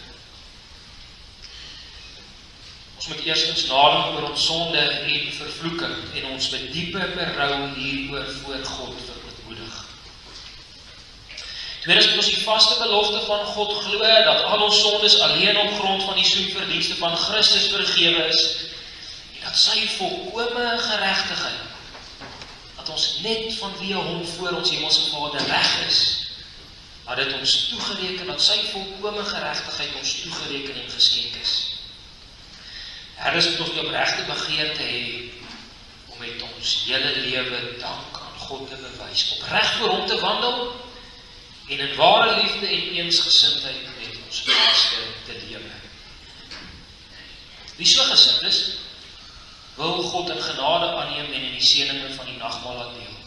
A: Ons Ons moet eerstens nadink oor ons sonde en vervloeking en ons met diepe berou hieroor voor God verootmoedig. Tweedens moet ons die vaste belofte van God glo dat al ons sondes alleen op grond van die soenverdienste van Christus vergewe is en dat sy volkome geregtigheid, dat ons net vanweë hom voor ons hemelse Vader reg is, dat dit ons toegereken, dat sy volkome geregtigheid ons toegereken en geskenk is. Derdens moet ons die opregte begeerte hê om met ons hele lewe dank aan God te bewys, opreg voor hom te wandel en in ware liefde en eensgesindheid met ons naaste te lewe. Wie so gesind is, wil God in genade aanneem en in die seëninge van die nagmaal laat deel.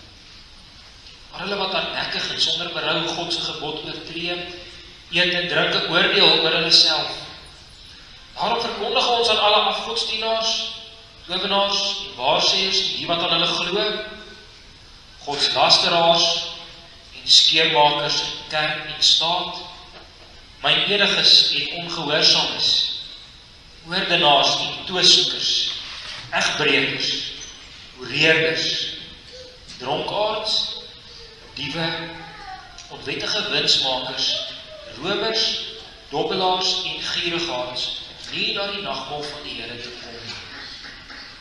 A: Maar hulle wat hardnekkig en sonder berou God se gebod oortree, eet en drink 'n oordeel oor hulle self. Daarom verkondig ons aan alle afgodsdienaars, towenaars en waarsêers en die wat aan hulle glo, godslasteraars en skeermakers in kerk en staat, mynediges en ongehoorsaames, oordenaars en toesoekers, egbreekers, hoereerders, dronkaards, diewe, onwettige winsmakers, rowers, dobbelaars en gierigaards, nie na die nagmaal van die Here te kom.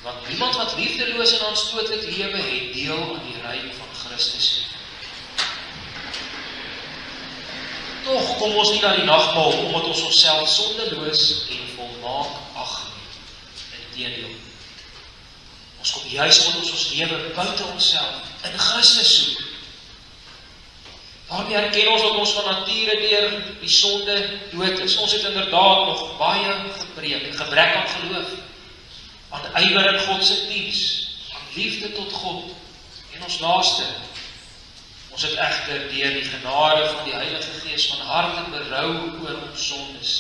A: Want niemand wat liefdeloos en aanstootlik lewe het deel aan die ryk van Christus nie. Tog kom ons nie na die nagmaal omdat ons onsself sondeloos en volmaak ag nie. Inteendeel. Ons kom juis omdat ons lewe buite onsself in Christus soek. Daarmee erken ons dat ons van nature deur die sonde dood is. Ons het inderdaad nog baie gebrek aan geloof, aan ywer in God se diens, aan liefde tot God en ons naaste. Ons het egter deur die genade van die Heilige Gees van harte berou oor ons sondes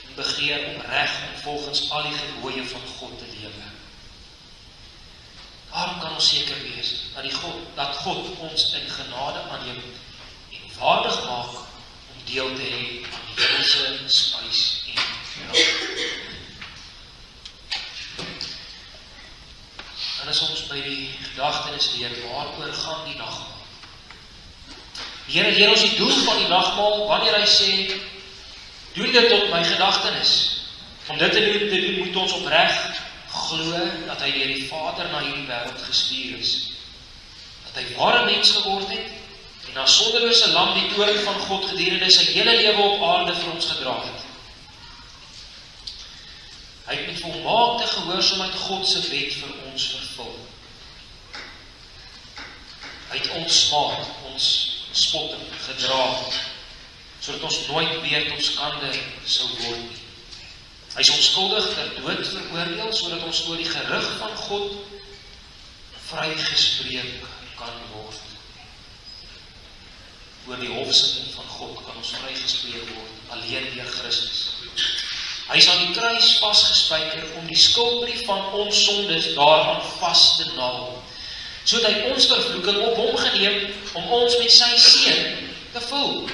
A: en begeer om reg en volgens al die gebooie van God te lewe. Daarom kan ons seker wees dat God ons in genade aanneem en waardig maak om deel te hê aan die hemelse spys en drank. Dan is ons by die gedagtenis weer, waaroor gaan die nagmaal? Die Here leer ons die doel van die nagmaal, wanneer hy sê, doen dit tot my gedagtenis. Om dit te doen, moet ons opreg glo dat hy deur die Vader na hierdie wêreld gestuur is. Dat hy ware mens geword het, en as sondelose lam die toorn van God gedurende sy hele lewe op aarde vir ons gedra het. Hy het met volmaakte gehoorsaamheid God se wet vir ons vervul. Hy het ons smaad, ons spotting gedra, sodat ons nooit weer tot skande sou word nie. Hy is onskuldig ter dood veroordeel, sodat ons oor die gerig van God vrygespreek kan word. Oor die hofsitting van God kan ons vrygespreek word, alleen deur Christus. Hy is aan die kruis vasgespijker om die skuldbrief van ons sondes daaraan vas te naal, sodat hy ons vervloeking op hom geneem om ons met sy seën te vul.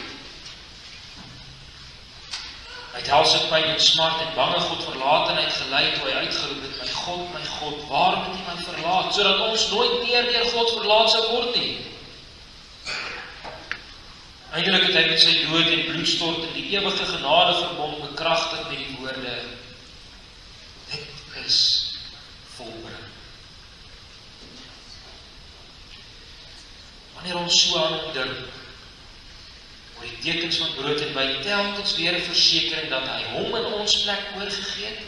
A: Hy het helse pyn en smart en bange Godverlatenheid gelei toe hy uitgeroep het, my God, waarom het U my verlaat, sodat ons nooit meer deur God verlaat sou word nie. Eindelik het hy met sy dood en bloedstort in die ewige genadeverbond bekragtig met die woorde, dit is volbring. Wanneer ons so aan hom dink, oor die tekens van brood en wyn, telkens weer 'n versekering dat hy hom in ons plek oorgegee het,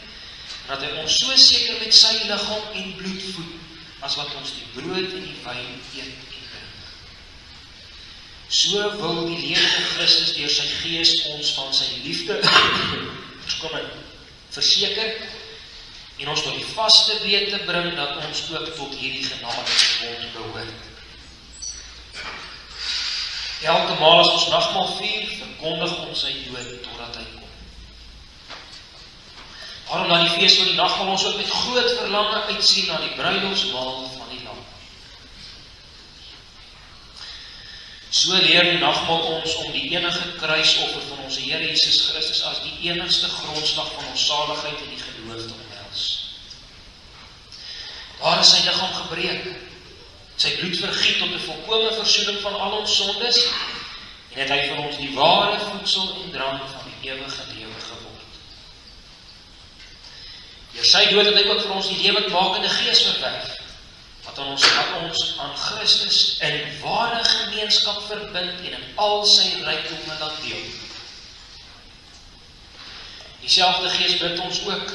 A: en dat hy ons so seker met sy liggaam en bloed voed, as wat ons die brood en die wyn eet en drink. So wil die lewende Christus deur sy Gees ons van sy liefde verseker, en ons tot die vaste wete bring, dat ons ook tot hierdie genadeverbond behoort. Elke maal as ons nagmaal vier, verkondig ons sy dood totdat hy kom. Daarom na die fees van die nagmaal ons ook met groot verlange uitsien na die bruilofsmaal van die Lam. So leer die nagmaal ons om die enige kruisoffer van ons Here Jesus Christus as die enigste grondslag van ons saligheid en die geloof te omhels. gebreek. Sy bloed vergiet tot 'n volkome versoening van al ons sondes, en het hy vir ons die ware voedsel en drank van die ewige lewe geword. Deur sy dood het hy ook vir ons die lewendmakende Gees verwerf, wat ons aan Christus in ware gemeenskap verbind en in al sy rykdomme laat deel. Dieselfde Gees bind ons ook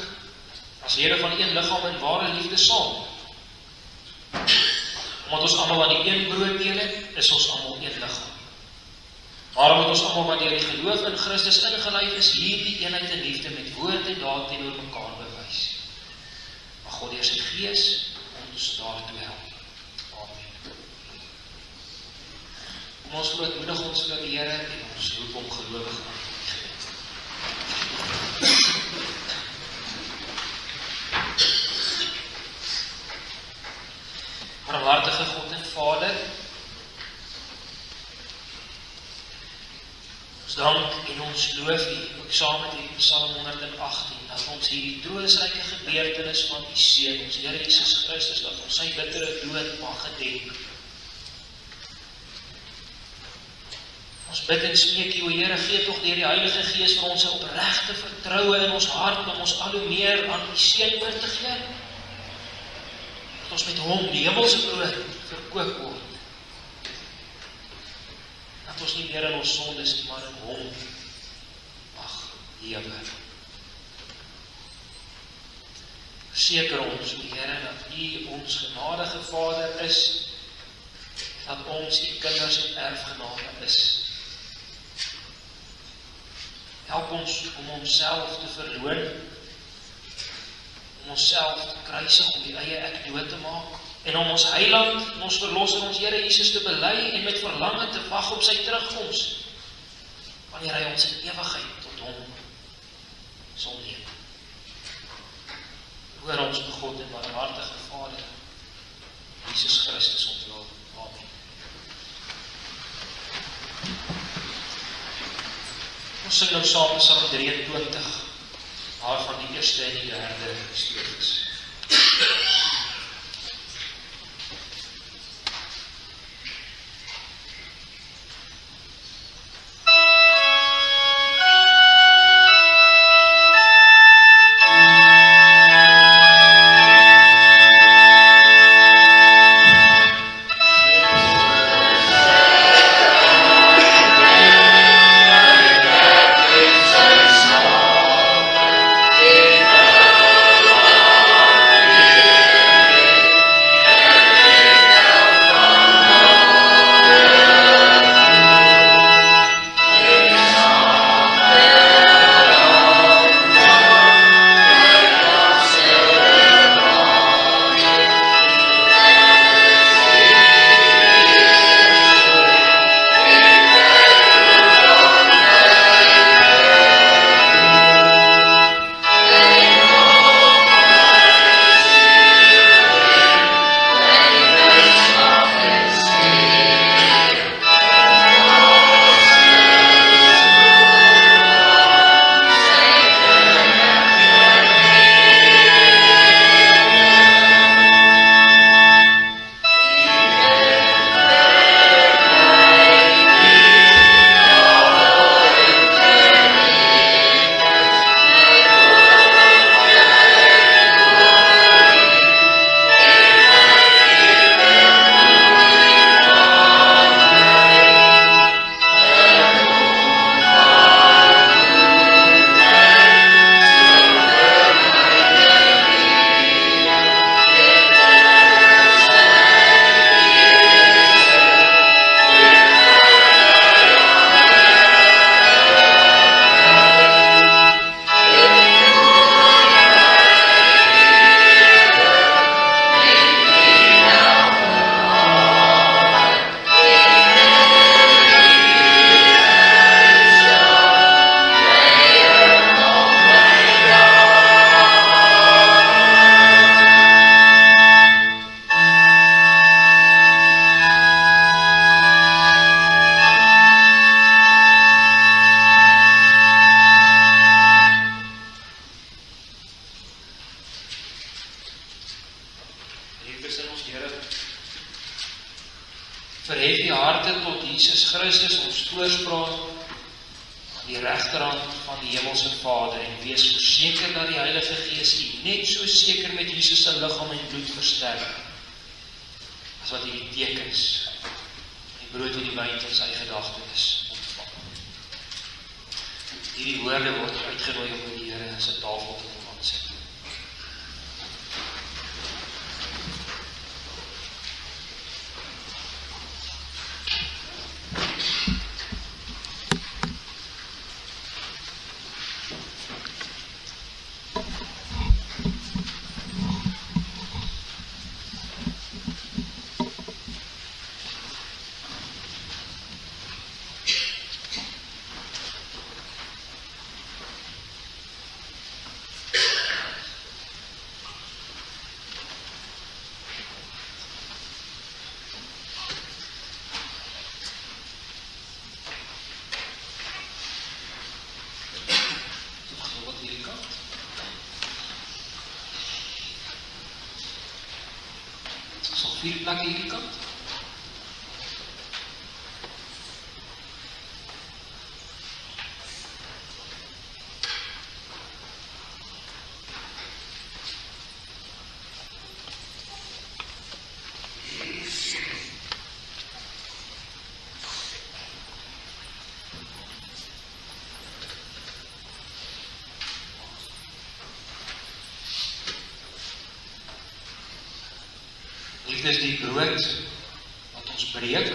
A: as lede van een liggaam in ware liefde saam. Omdat ons almal aan die een brood deel het, is ons almal een liggaam. Maar omdat ons almal wat deur die geloof in Christus ingelyf is, hierdie eenheid en liefde met woord en daad teenoor mekaar bewys. Maar God deur sy Gees ons daartoe help. Amen. Kom ons verootmoedig ons vir die Here en ons roep hom gelowig aan. Barmhartige God en Vader, ons dank en ons loof U, ook saam met U in Psalm 118, dat ons hierdie troostryke gebeurtenis van U Seun, ons Here Jesus Christus, dat ons sy bittere dood mag gedenk. Ons bid en smeek U, o Here, gee tog deur die Heilige Gees vir ons 'n opregte vertroue in ons hart, om ons al hoe meer aan U Seun oor te gee. Dat ons met hom die hemelse brood verkoop word. Dat ons nie meer in ons sondes nie, maar in hom mag lewe. Verseker ons, o Here, dat U ons genadige Vader is, dat ons U kinders en erfgename is. Help ons om onsself te verloon, om onsself te kruisig, om die eie ek dood te maak, en om ons Heiland, en ons Verlosser, ons Here Jesus te bely, en met verlange te wag op sy terugkoms, wanneer hy ons in ewigheid tot hom sal neem. Hoor ons, o God en barmhartige Vader, Jesus Christus ons wil. Amen. Ons sing nou saam Psalm 23, waarvan die eerste en die derde gestoord is. Geliefdes in ons Here, verhef die harte tot Jesus Christus, ons voorspraak aan die regterhand van die hemelse Vader, en wees verseker dat die Heilige Gees u net so seker met Jesus se liggaam en bloed versterk, as wat u die tekens, die brood en die wyn tot sy gedagtenis ontvang. Hierdie woorde word uitgenooi om die Here se tafel te kom aansit. Vier plekke hierdie kant. Dit is die brood wat ons breek,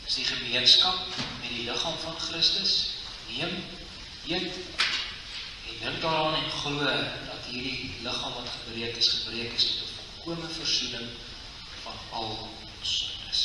A: is die gemeenskap met die liggaam van Christus. Neem, eet en dink daaraan en glo dat hierdie liggaam wat gebreek is tot 'n volkome versoening van al ons sondes.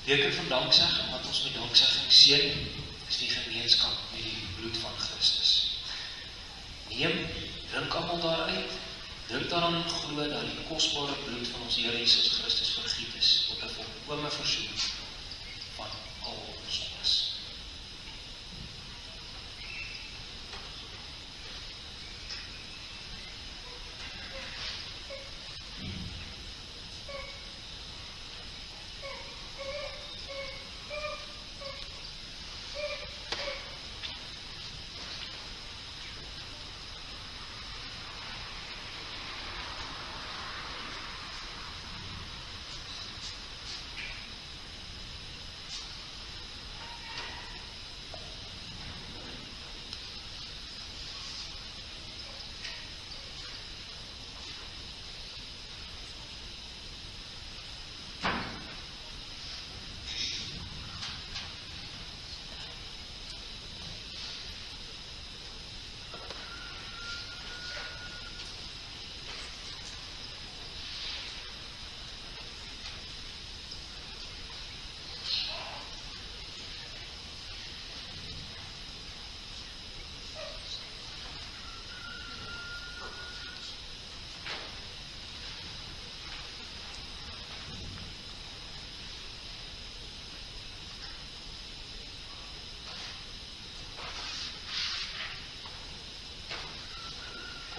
A: Teken van danksegging, wat ons met danksegging seën, is die gemeenskap met die bloed van Christus. Neem, drink almal daaruit, dink daaraan en glo dat die kosbare bloed van ons Here Jesus Christus vergiet is tot 'n volkome versoening van al ons sondes.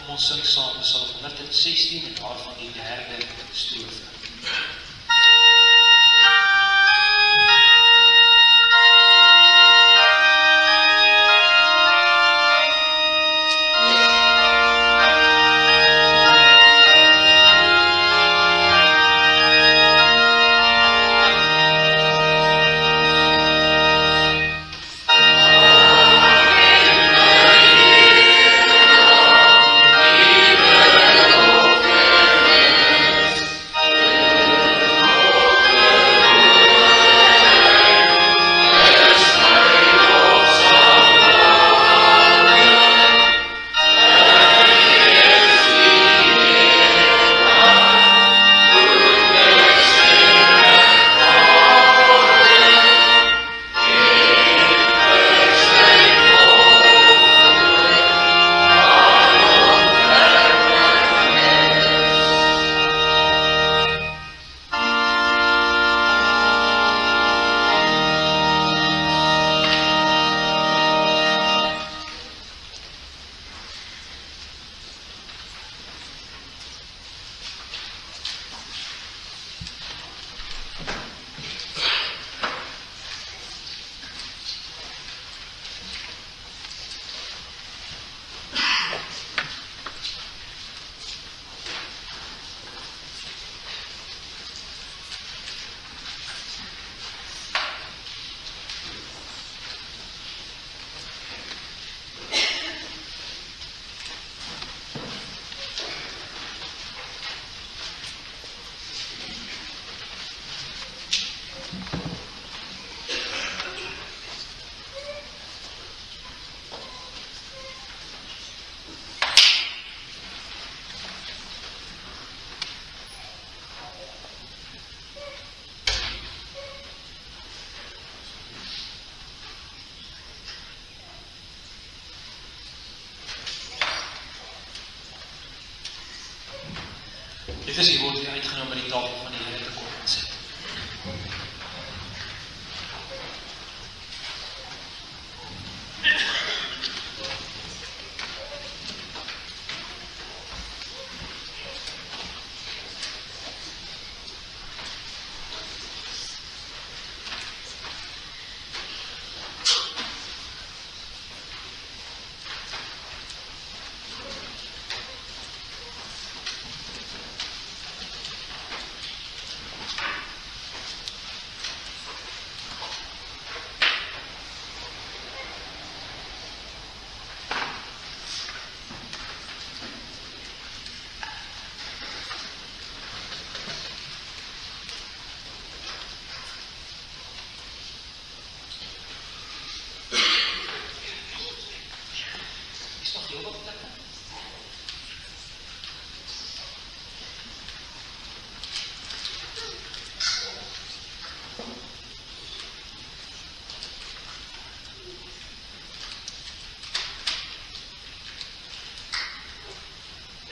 A: Ons sing saam Psalm 116 en daarvan die 3de strofe. Dit is, jy word weer uitgenomen by die tafel van die Here te kom en sit.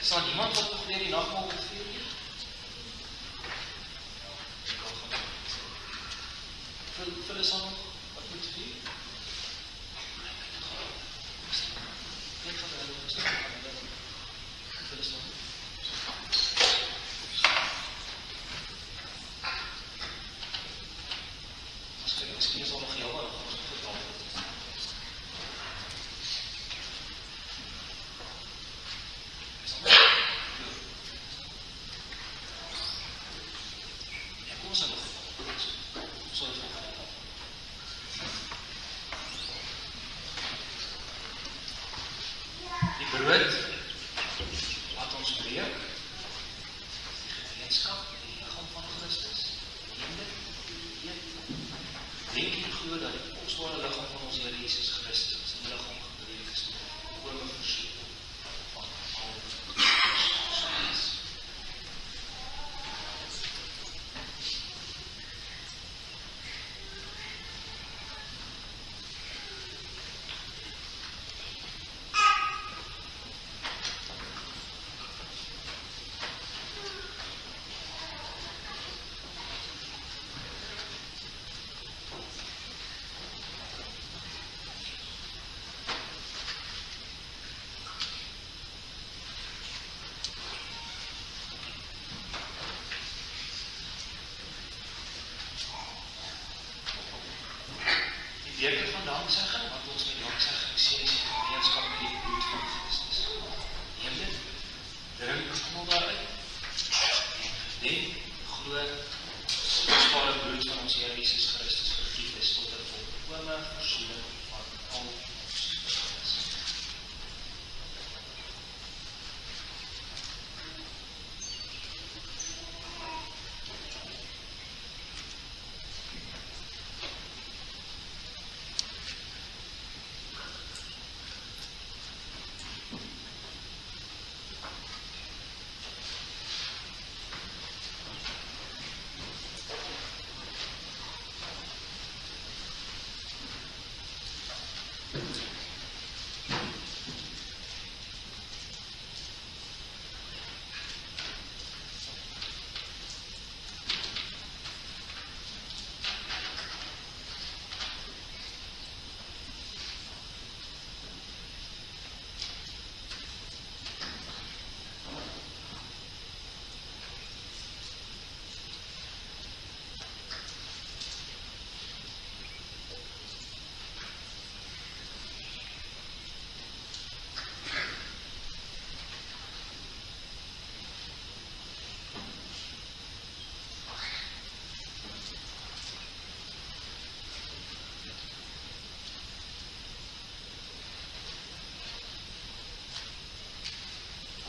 A: Is daar niemand wat nog weer die nagmaal moet vier nie? Vir is daar nog wat moet vier? Ek gaan hulle verstaan. Vir is nog. Miskien is al nog jammer of ons nog vertaal word. Die brood, laat ons breek, die gemeenskap, die liggaam van Christus, neem dit, eet, denk en glo dat die kostbare liggaam van ons Here Jesus Christus, sy liggaam gebreek is, oor my versoek van al sondes. Beker van danksegging, wat ons met danksegging sê, is die gemeenskap met die bloed van Christus. Neem dit, drink allemaal daaruit, denk, glo, dat ons kostbare bloed van ons Here Jesus Christus vergiet is, tot die volkome versoening van al ons sondes.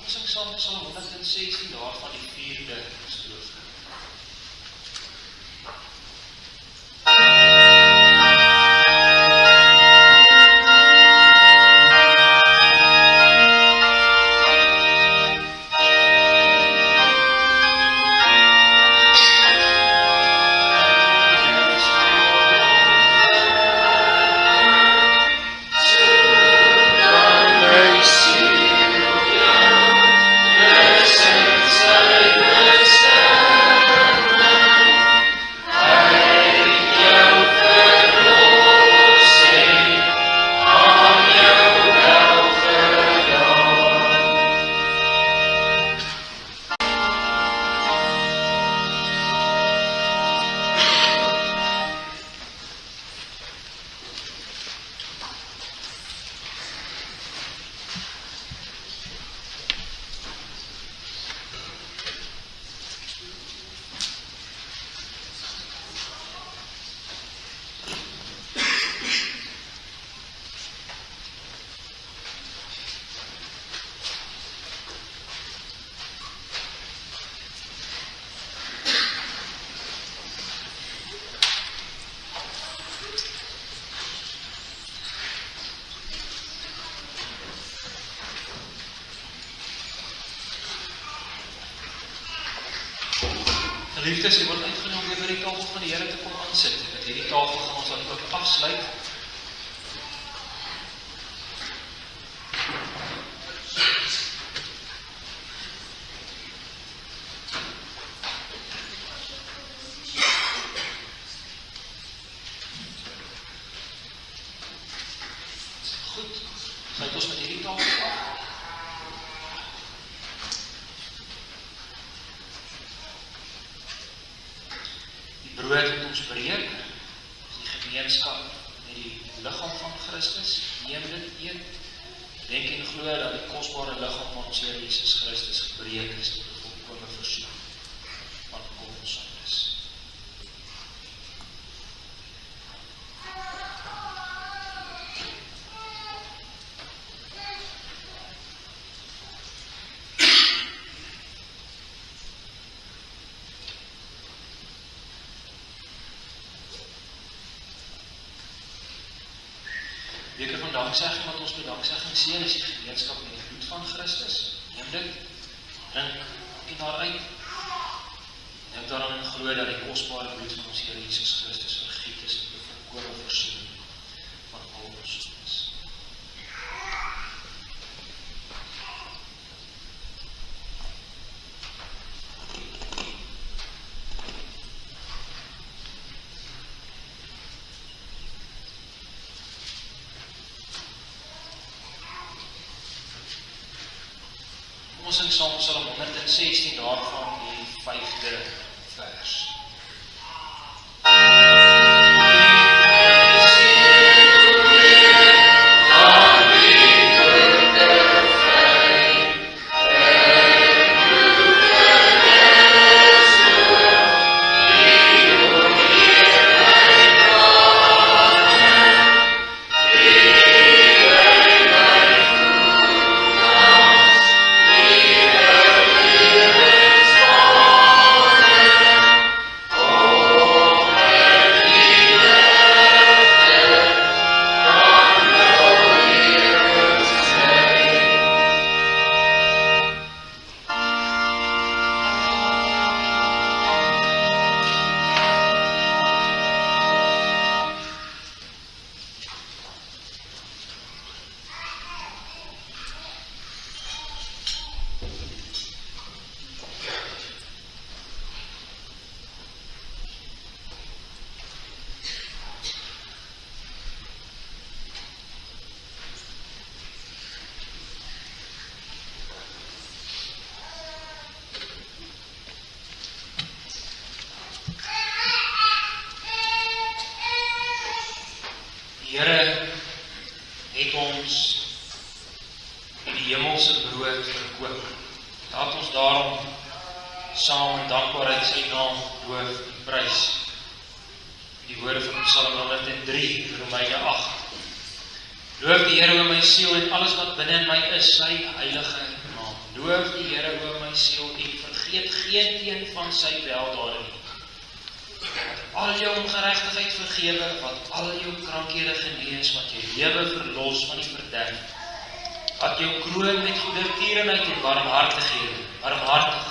A: Ons sing saam Psalm 116 daarvan die 4de strofe.
B: Silence,
A: Geliefdes, jy word uitgenooi weer by die tafel van die Here te kom aansit. Met hierdie tafel gaan ons dan ook afsluit. Goed, sluit ons met hierdie tafel af. Brood wat ons breek, is die gemeenskap met die liggaam van Christus. Neem dit, eet. Denk en glo dat die kosbare liggaam van ons Here Jesus Christus gebreek is tot die volkome versoening van al ons sondes. Beker van danksegging wat ons met danksegging seën is die gemeenskap met die bloed van Christus. Neem dit, drink en daaruit. Neem daaraan en glo dat die kosbare bloed van ons Here Jesus Christus vergiet is tot die volkome versoening van al ons sondes. Ons sing saam Psalm 116 daarvan die 5de vers. Die Here het ons die hemelse brood verkoop. Laat ons daarom saam in dankbaarheid sy naam loof en prys. Die woorde van Psalm 103, Romeine 8. Loof die Here o my siel en alles wat binne in my is, sy heilige naam. Loof die Here o my siel en vergeet geen een van sy weldade nie. Al jou ongeregtigheid vergewe, wat al jou krankhede genees, wat jou lewe verlos van die verderf, wat jou kroon met goedertierenheid en barmhartighede, barmhartig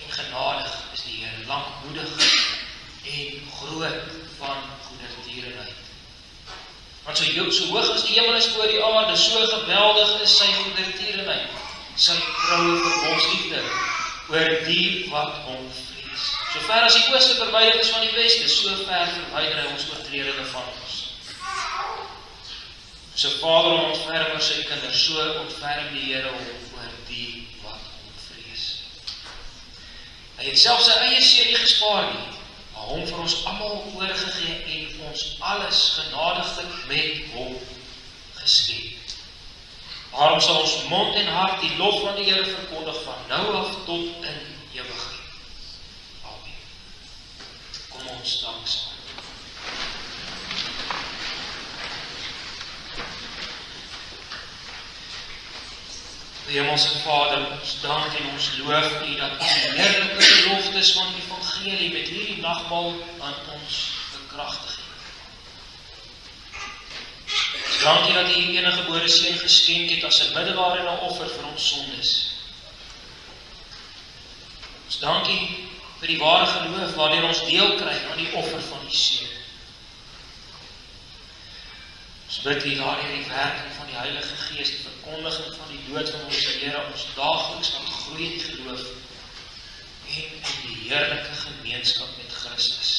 A: en genadig is die Here, lankmoedig en groot van goedertierenheid. Want so hoog as die hemel is voor die aarde, so geweldig is sy goedertierenheid, sy troue verbondsliefde oor die wat hom vrees. So ver as die ooste verwyder is van die weste, so ver verwyder hy ons oortredinge van ons. So Vader ontferm oor sy kinders, so ontferm die Here hom oor die wat hom vrees. Hy het self sy eie seun nie gespaar nie, maar hom vir ons almal oorgegee en ons alles genadiglik met hom geskenk. Daarom sal ons mond en hart die lof van die Here verkondig van nou af tot in ewigheid. Kom ons dank saam. Hemelse Vader, ons dank en ons loof U dat U die heerlike beloftes van die evangelie met hierdie nagmaal aan ons bekragtig het. Ons dank U dat U U enige gebore seun geskenk het as 'n middelaar en 'n offer vir ons sondes. Ons dank U vir die ware geloof, waardeur ons deel kry aan die offer van die Seun. Ons bid hier daardeur die werking van die Heilige Gees, die verkondiging van die dood van ons Here, ons daagliks laat groei in die geloof en in die heerlike gemeenskap met Christus.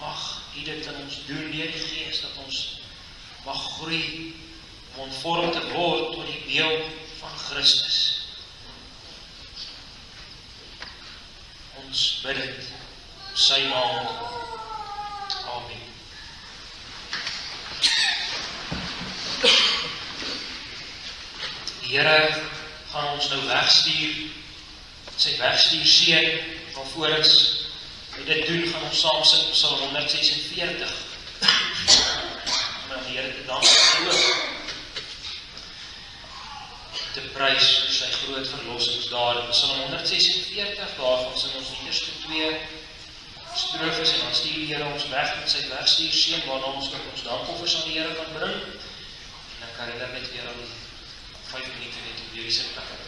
A: Mag U dit in ons doen deur die Gees, dat ons mag groei om ontvorm te word tot die beeld van Christus. Ons bid dit in sy naam. Amen. Die Here gaan ons nou wegstuur, sy wegstuur Seun, alvorens hy dit doen, gaan ons saam sing Psalm 146. Om die Here te dank en loof, te prys vir sy groot verlossingsdade. Psalm 146, daarvan sing ons die eerste 2 strofes en dan stuur die Here ons weg met sy wegstuur Seun, waarna ons met ons dankoffers aan die Here kan bring. En dan kan hy net weer al 5 minute net om weer die sitplek en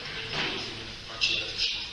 A: die financiële verslag.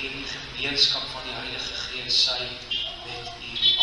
A: En die gemeenskap van die Heilige Gees sy met u